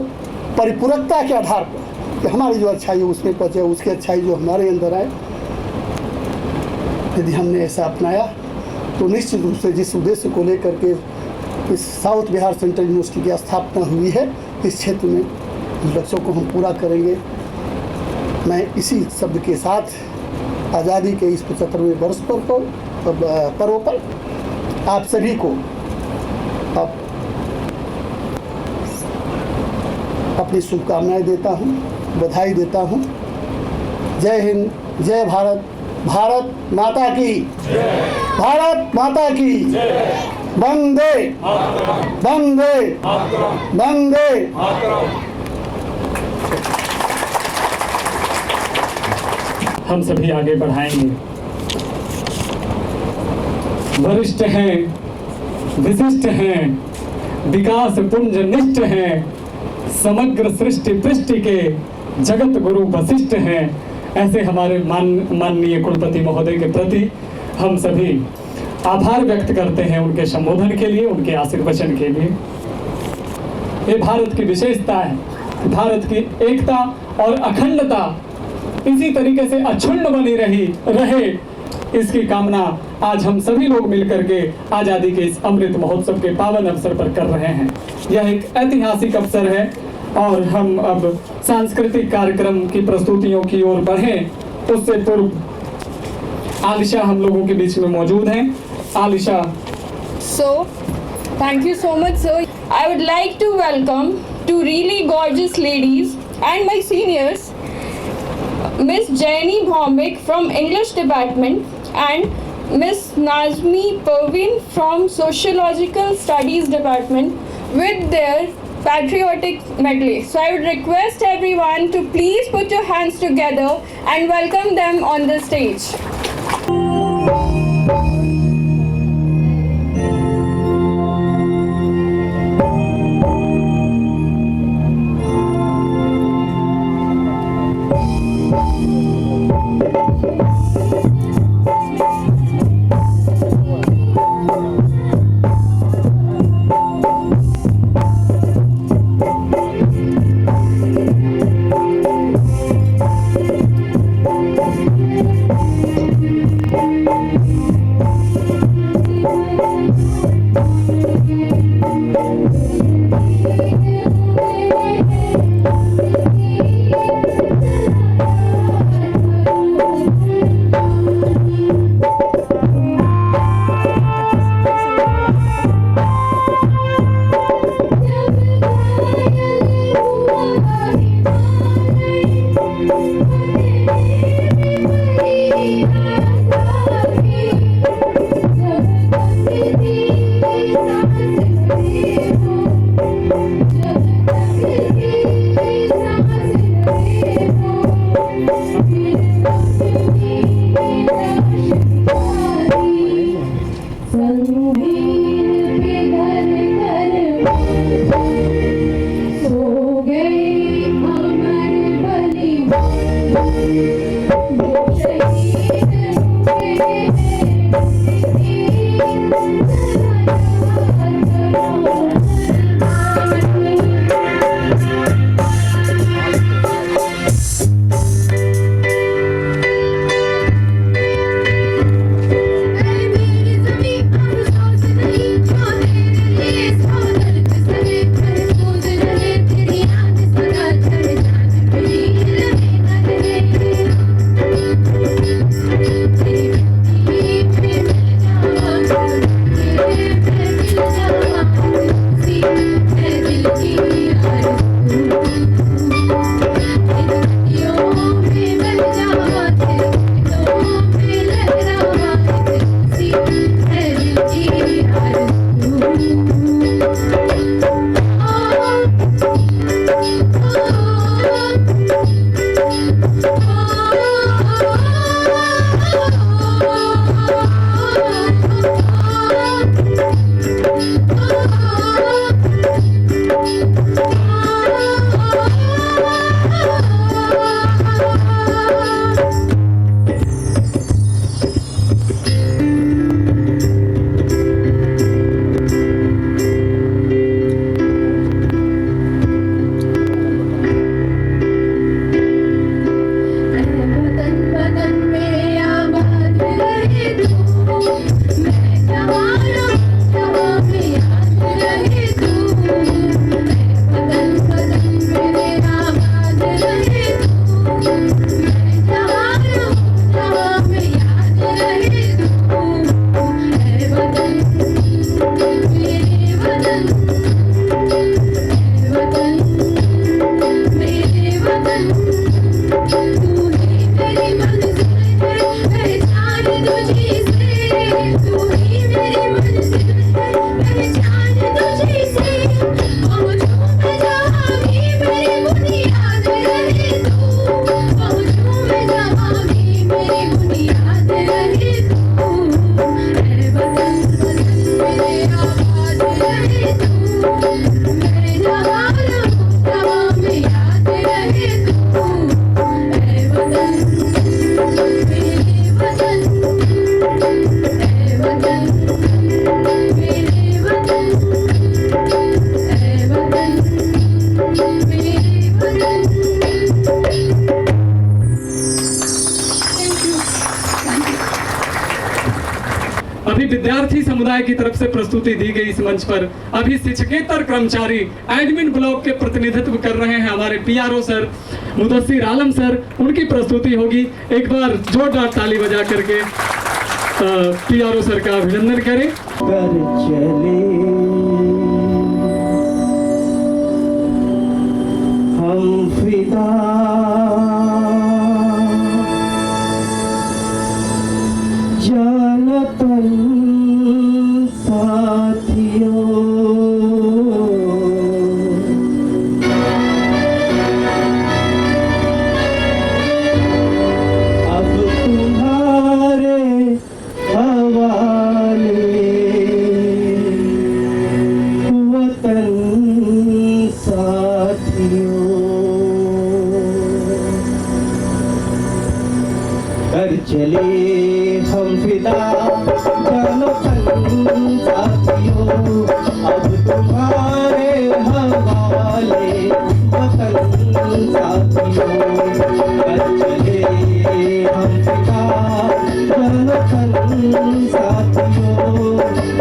परिपूरकता के आधार पर कि हमारी जो अच्छाई है उसमें पहुँचे, उसकी अच्छाई जो हमारे अंदर आए, यदि हमने ऐसा अपनाया तो निश्चित रूप से जिस उद्देश्य को लेकर के इस साउथ बिहार सेंट्रल यूनिवर्सिटी की स्थापना हुई है, इस क्षेत्र में लक्ष्यों को हम पूरा करेंगे। मैं इसी शब्द के साथ आज़ादी के इस 75वें वर्ष पर्व पर आप सभी को अपनी शुभकामनाएं देता हूं, बधाई देता हूं। जय हिंद, जय भारत, भारत माता की, भारत माता की, वंदे वंदे वंदे। हम सभी आगे बढ़ाएंगे। वरिष्ठ हैं, विशिष्ट हैं, विकास पुंज निष्ठ हैं, समग्र सृष्टि पृष्टि के जगत गुरु वशिष्ठ हैं। ऐसे हमारे माननीय कुलपति महोदय के प्रति हम सभी आभार व्यक्त करते हैं उनके संबोधन के लिए, उनके आशीर्वचन के लिए। ये भारत की विशेषता है, भारत की एकता और अखंडता इसी तरीके से अक्षुण्ण बनी रहे, इसकी कामना आज हम सभी लोग मिलकर के आज़ादी के इस अमृत महोत्सव के पावन अवसर पर कर रहे हैं। यह एक ऐतिहासिक अवसर है और हम अब सांस्कृतिक कार्यक्रम की प्रस्तुतियों की ओर बढ़ें, उससे पूर्व आलिशा हम लोगों के बीच में मौजूद हैं। Alisha. So, thank you so much, sir. I would like to welcome two really gorgeous ladies and my seniors, Miss Jayani Bhaumik from English Department and Miss Nazmi Perveen from Sociological Studies Department with their patriotic medley. So I would request everyone to please put your hands together and welcome them on the stage. Thank you. विद्यार्थी समुदाय की तरफ से प्रस्तुति दी गई इस मंच पर अभी शिक्षकेतर कर्मचारी एडमिन ब्लॉक के प्रतिनिधित्व कर रहे हैं हमारे पीआरओ सर मुदस्सिर आलम सर, उनकी प्रस्तुति होगी। एक बार जोरदार ताली बजा करके पीआरओ सर का अभिनंदन करें। कर चले हम फिदा जानतन साथियों, अब तुम्हारे हवाले वतन साथियों। कर चले हम फिदा जानो तन साथियों, अब तुम्हारे हवाले वतन साथियों। कर चले हम फिदा जानो तन साथियों,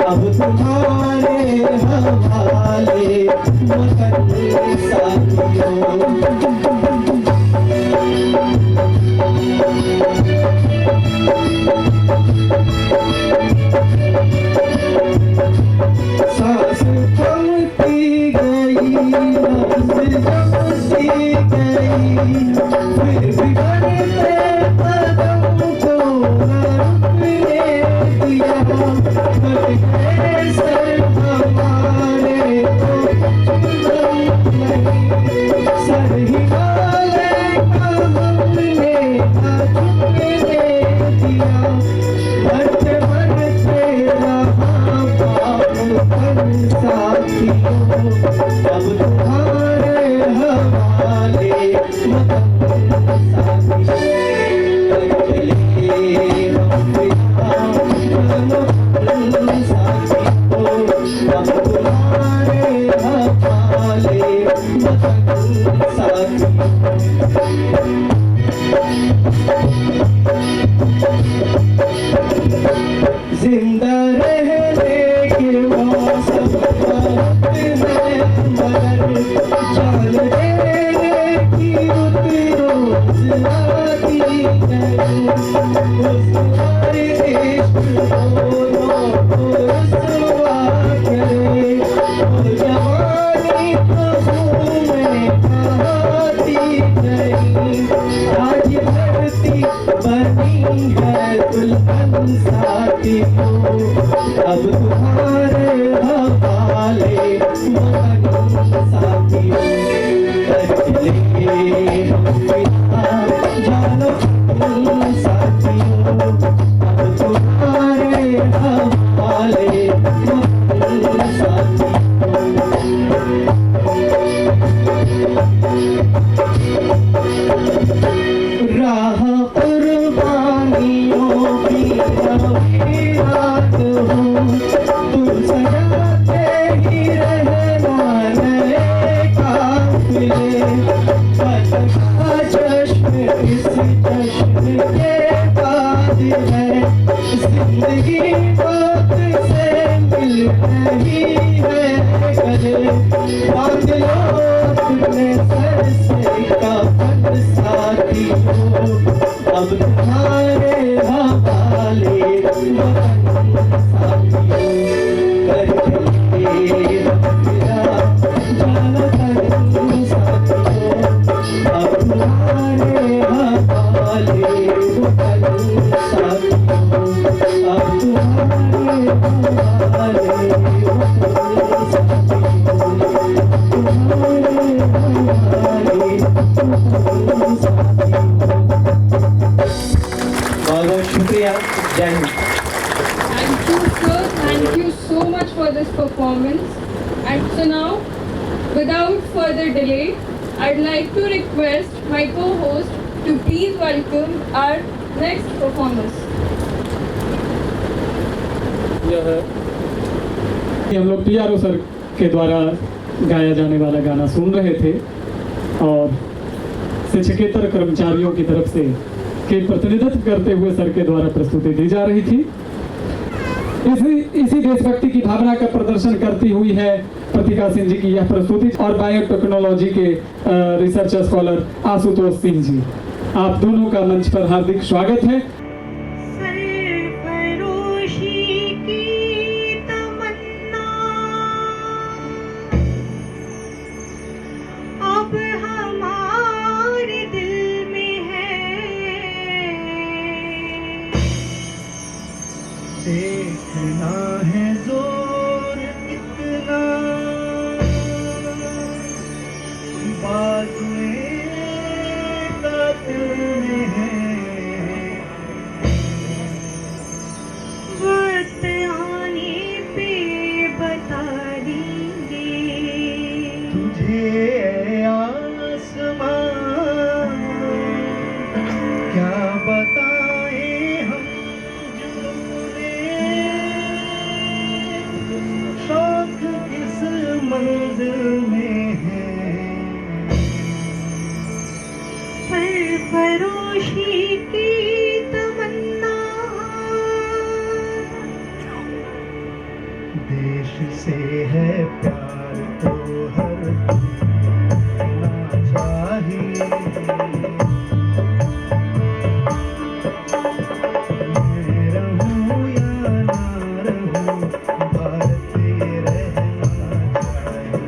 अब तुम्हारे हवाले वतन साथियों। सांस थमती गई, नब्ज़ जमती गई, फिर भी बढ़ते कदम को न रुकने दिया। कट गए सर हमारे तो चुनन नहीं, सर हिमालय का हमने न झुकने दिया। बढ़ते बढ़ते रहा साथियों, अब तुम्हारे हवाले वतन साथियों। चले हम फिदा जानो तन साथियों, अब तुम्हारे हवाले वतन साथियों। जिंदा रहने के मौसम बहुत है मगर जान देने की रुत रोज आती नहीं। उस हमारे इश्क दोनों को रसवा करे, वो जवानी तो खून में बहाती नहीं। आज धरती बनी है दुल्हन साथियों, अब तुम्हारे हवाले वतन साथियों। कर चले हम फिदा जानो तन साथियों, अब तुम्हारे हवाले वतन साथियों। राह कुर्बानियों की नवी रात हो, तुम सजाते ही रहना नए काफिले। वतन का जश्न इस जश्न के बाद है, जिंदगी वक्त से मिल रही है गले। बांध लो अपने सर से कफन साथियों, अब तुम्हारे हवाले वतन साथियों। कर चले हम फिदा जानो तन साथियों, अब तुम्हारे हवाले वतन साथियों। अब तुम्हारे हवाले वतन साथियों, तुम्हारे हवाले वतन साथियों। बहुत बहुत शुक्रिया, जय Hind. Thank you, sir. Thank you so much for this performance. And so now, without further delay, I'd like to request my co-host to please welcome our next performers. हम लोग पीआरओ सर के द्वारा गाया जाने वाला गाना सुन रहे थे और शिक्षकेतर कर्मचारियों की तरफ से के प्रतिनिधित्व करते हुए सर के द्वारा प्रस्तुति दी जा रही थी। इसी देशभक्ति की भावना का प्रदर्शन करती हुई है प्रतिका सिंह जी की यह प्रस्तुति और बायोटेक्नोलॉजी के रिसर्च स्कॉलर आशुतोष सिंह जी, आप दोनों का मंच पर हार्दिक स्वागत है। सरफरोशी की तमन्ना अब हमारे दिल में है, देखना है जोर कितना बाजुए का दिल में है, वक्त आने पे बता देंगे तुझे आसमां क्या बताए हम जुनूने शौक किस मंजिल में है। सरफरोशी की तमन्ना देश से है प्यार तो हर ना चाहिए, मैं रहूं या ना रहूं भारत ये रहना चाहिए।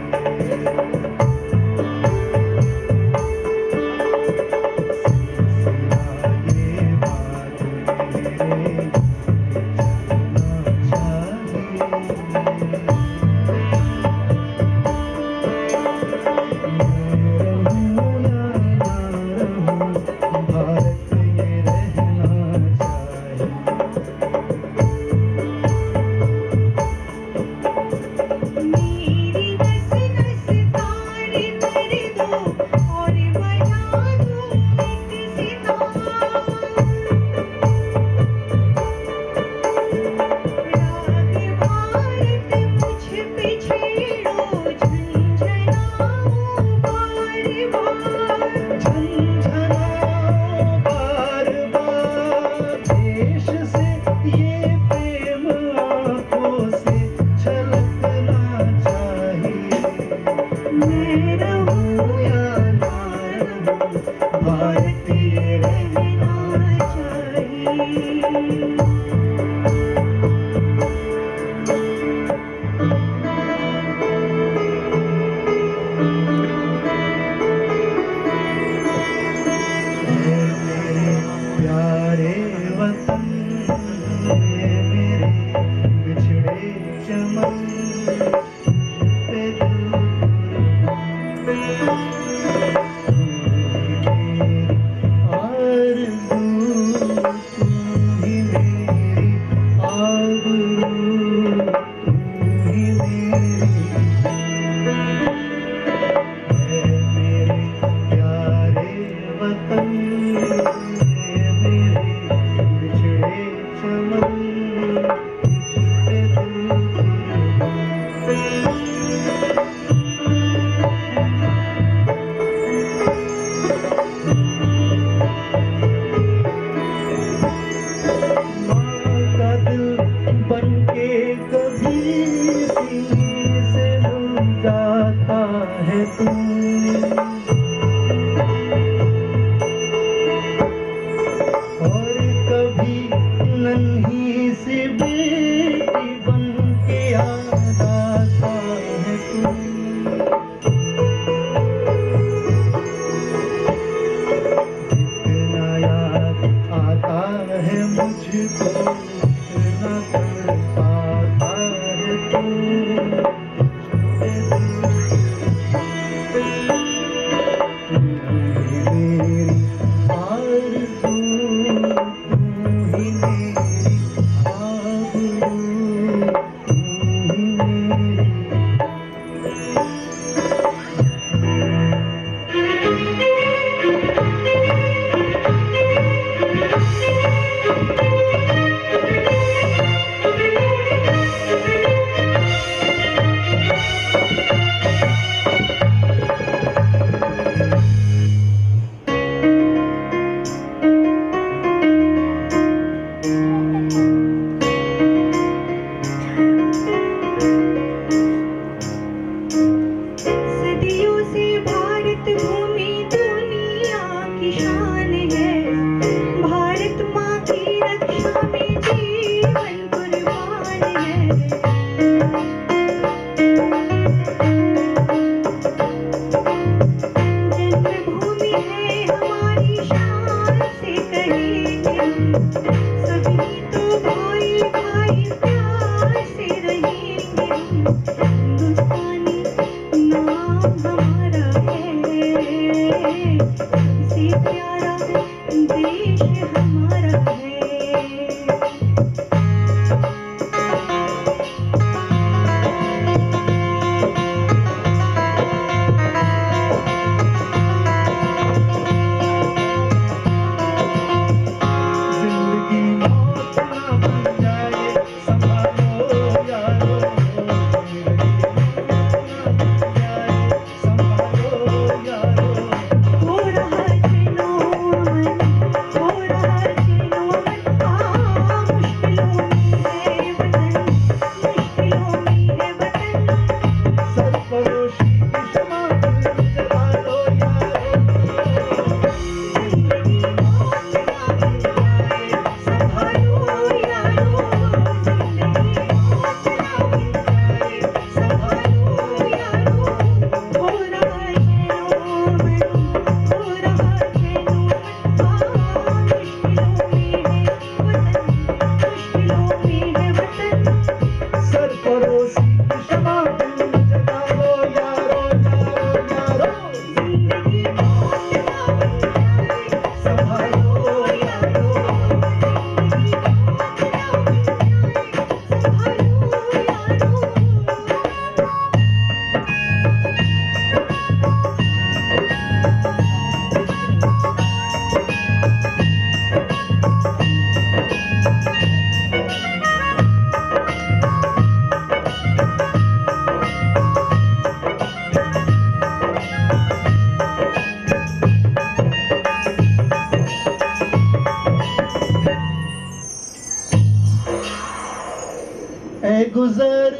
ये बात मेरे मेरी नस नस तार कर दो और बजा दो एक सितार, राग भारत मुझ पे छेड़ो झंझनाओ बार बार, झंझनाओ बार बार देश से ये प्रेम आंखों से छलकना चाहिए। मैं रहूं या ना रहूं भारत ये रहना चाहिए। मेरे प्यारे वतन, मेरे बिछड़े चमन पे आरज़ू तू ही मेरी आबरू, तू ही मेरी मेरे प्यारे वतन, मेरे बिछड़े चमन पे दिल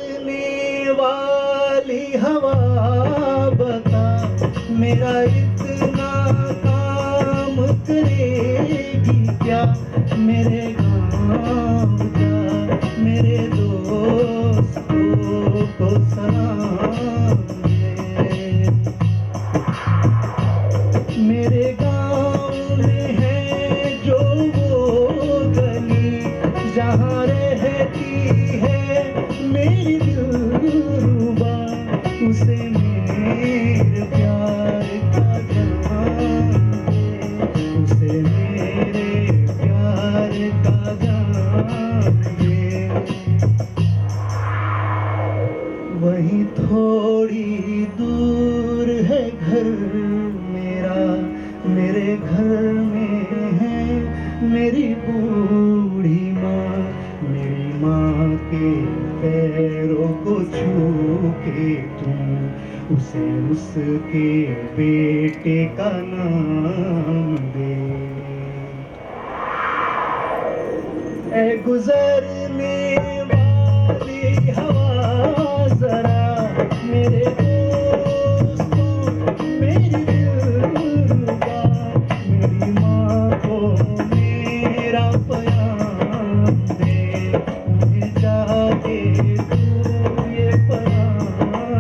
गुजरने वाली हवा बता, मेरा इतना काम करेगी क्या? मेरे गाँव का मेरे दोस्तों को सलाम दे। मेरे गाँव में है जो वो गली जहाँ रहती है मेरी दिलरुबा, उसे मेरे प्यार का जान दे, उसे मेरे प्यार का जान दे। वहीं थोड़ी दूर है घर मेरा, मेरे घर में है मेरी बूढ़ी माँ। मेरी माँ के पैरों को छू के तुम उसे उसके बेटे का नाम दे। ऐ गुजरने वाली हवा जरा मेरे दोस्तों मेरी दिलरुबा, मेरी माँ को मेरा प्यार दे, मुझे जाके तू ये प्यार दे।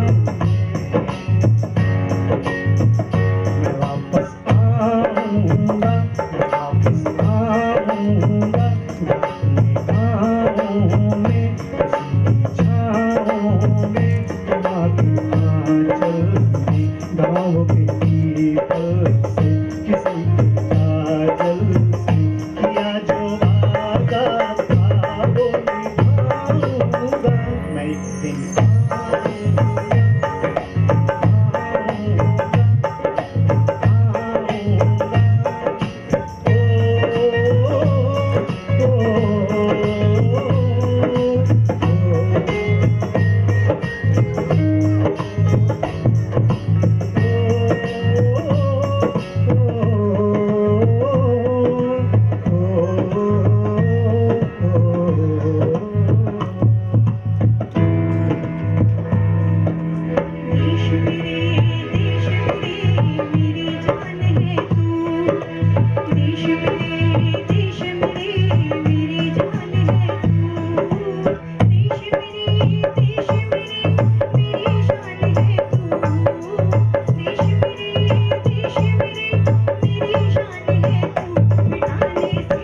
मैं वापस आऊँगा, मैं वापस आऊँगा अपने गाँव में, उसी छाँव में, माँ के आँचल में, गाँव के पीपल से, किसी के काजल से, किया जो वादा था वो निभाऊँगा। मैं एक दिन देश मेरी जान है तू। देश मेरी मेरी जान है तू। देश मेरी मेरी शान है तू। देश मेरी मेरी शान है तू। मिटाने से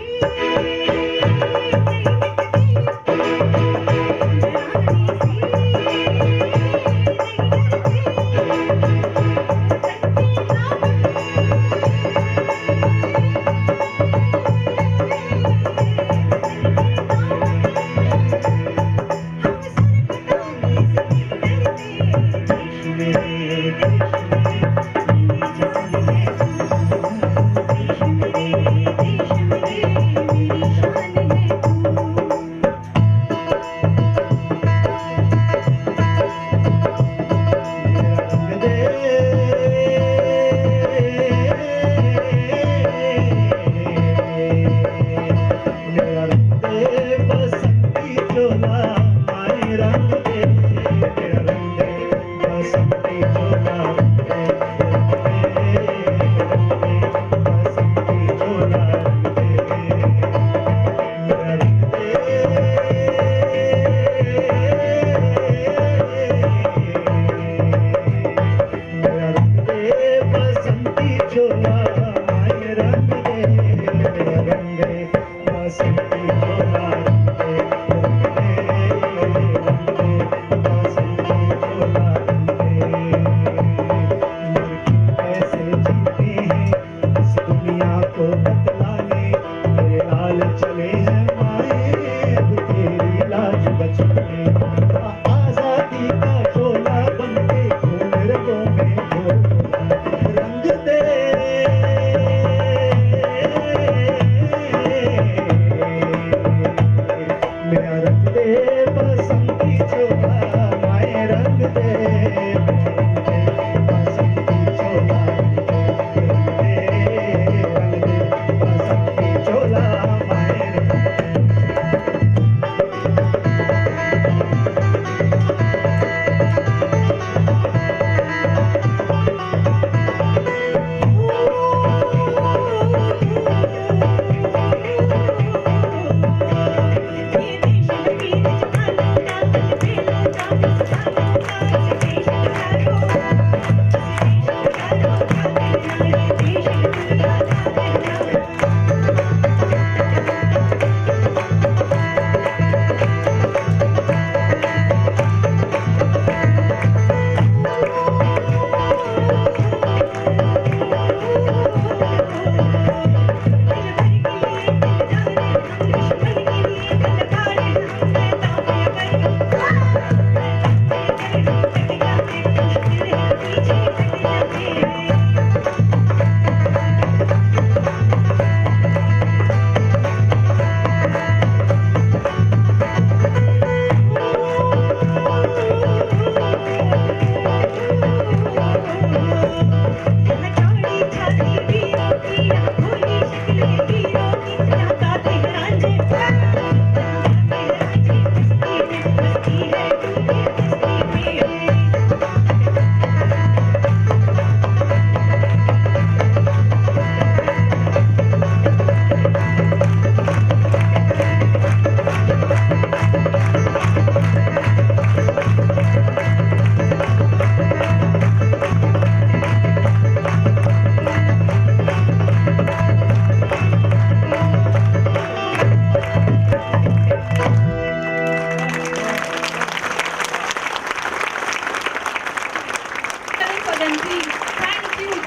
बसंती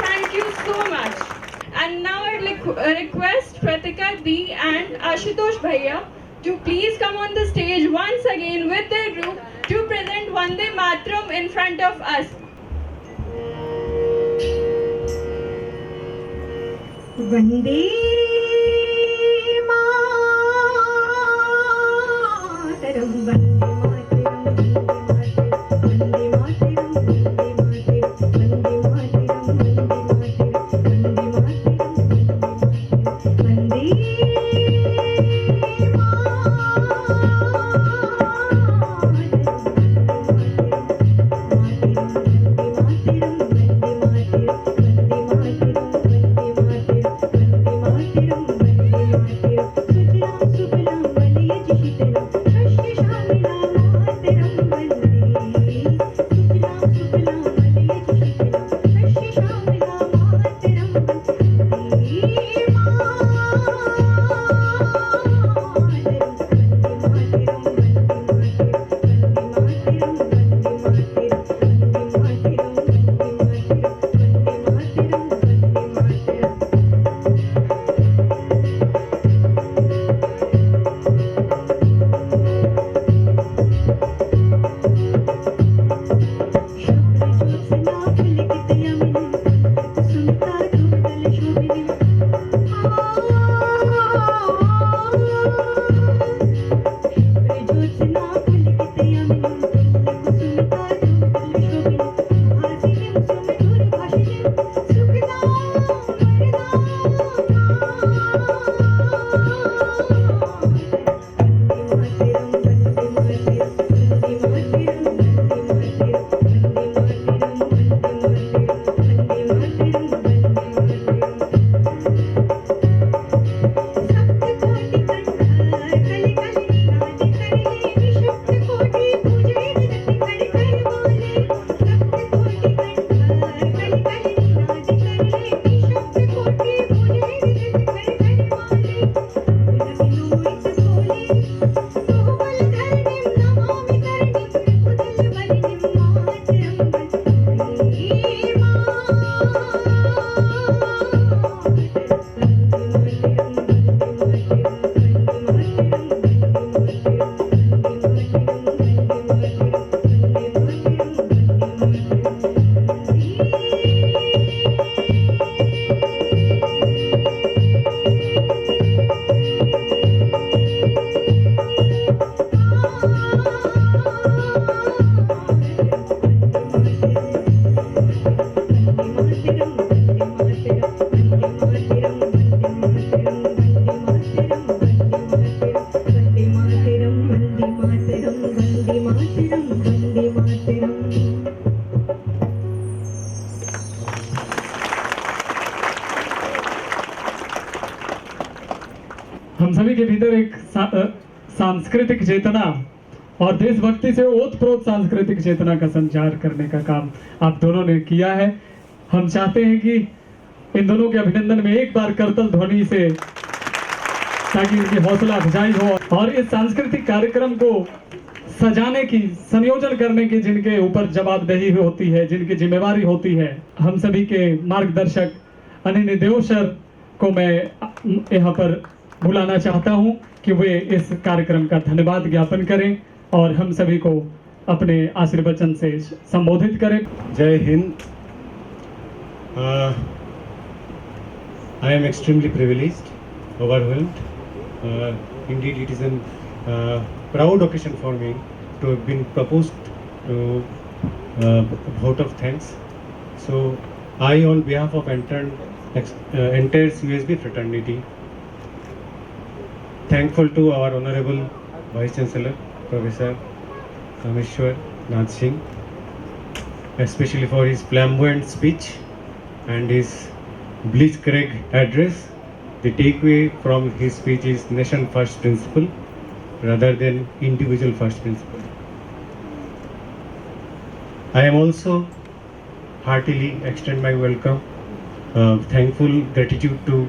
Thank you so much. And now I'd like request Pratika D and Ashutosh Bhaiya to please come on the stage once again with their group to present Vande Mataram in front of us. Vande Mataram Vande Mataram Vande Mataram Vande Mataram वंदे हम सभी के भीतर एक सांस्कृतिक चेतना और देशभक्ति से ओतप्रोत सांस्कृतिक चेतना का संचार करने का काम आप दोनों ने किया है। हम चाहते हैं कि इन दोनों के अभिनंदन में एक बार करतल ध्वनि से, ताकि इनकी हौसला अफजाई हो और इस सांस्कृतिक कार्यक्रम को सजाने की, संयोजन करने की जिनके ऊपर जवाबदेही होती है, जिनकी जिम्मेवारी होती है, हम सभी के मार्गदर्शक अनिल देवसर को मैं यहाँ पर बुलाना चाहता हूं कि वे इस कार्यक्रम का धन्यवाद ज्ञापन करें और हम सभी को अपने आशीर्वचन से संबोधित करें। जय Hind. I am extremely privileged, overwhelmed. Indeed, it is a proud occasion for me to have been proposed to vote of thanks. So, I, on behalf of entire CUSB fraternity, thankful to our Honorable Vice Chancellor, Professor Rameshwar Nath Singh, especially for his flamboyant speech and his blitzkrieg address. The takeaway from his speech is nation first principle rather than individual first principle. I am also heartily extend my welcome, thankful gratitude to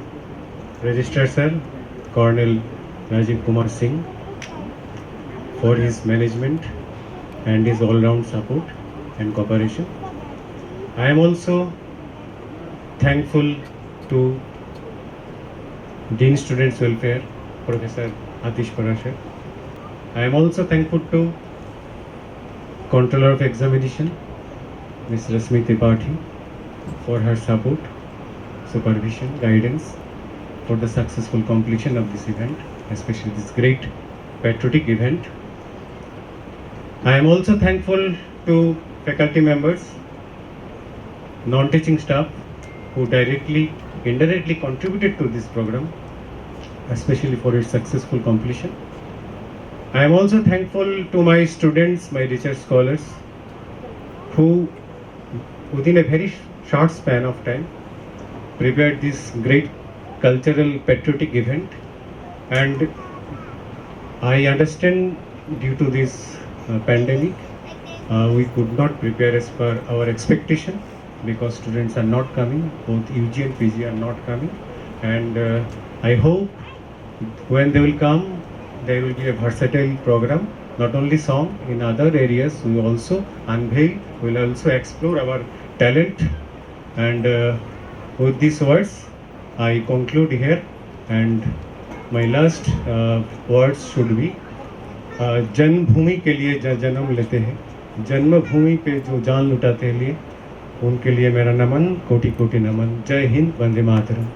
Registrar Sir, Colonel Rajiv Kumar Singh, for his management and his all-round support and cooperation. I am also thankful to Dean Students Welfare, Professor Atish Parashar. I am also thankful to Controller of Examination, Ms. Rasmi Tripathi, for her support, supervision, guidance for the successful completion of this event, especially this great patriotic event. I am also thankful to faculty members, non-teaching staff who directly, indirectly contributed to this program, especially for its successful completion. I am also thankful to my students, my research scholars, who within a very short span of time prepared this great cultural patriotic event. And I understand due to this pandemic, we could not prepare as per our expectation because students are not coming, both UG and PG are not coming. And I hope when they will come, there will be a versatile program, not only song, in other areas we also unveil, we will also explore our talent. And with these words, I conclude here, and my last words should be जन्मभूमि के लिए जन्म लेते हैं, जन्मभूमि पे जो जान लुटाते हैं लिए, उनके लिए मेरा नमन, कोटि कोटि नमन। जय हिंद, वंदे मातरम।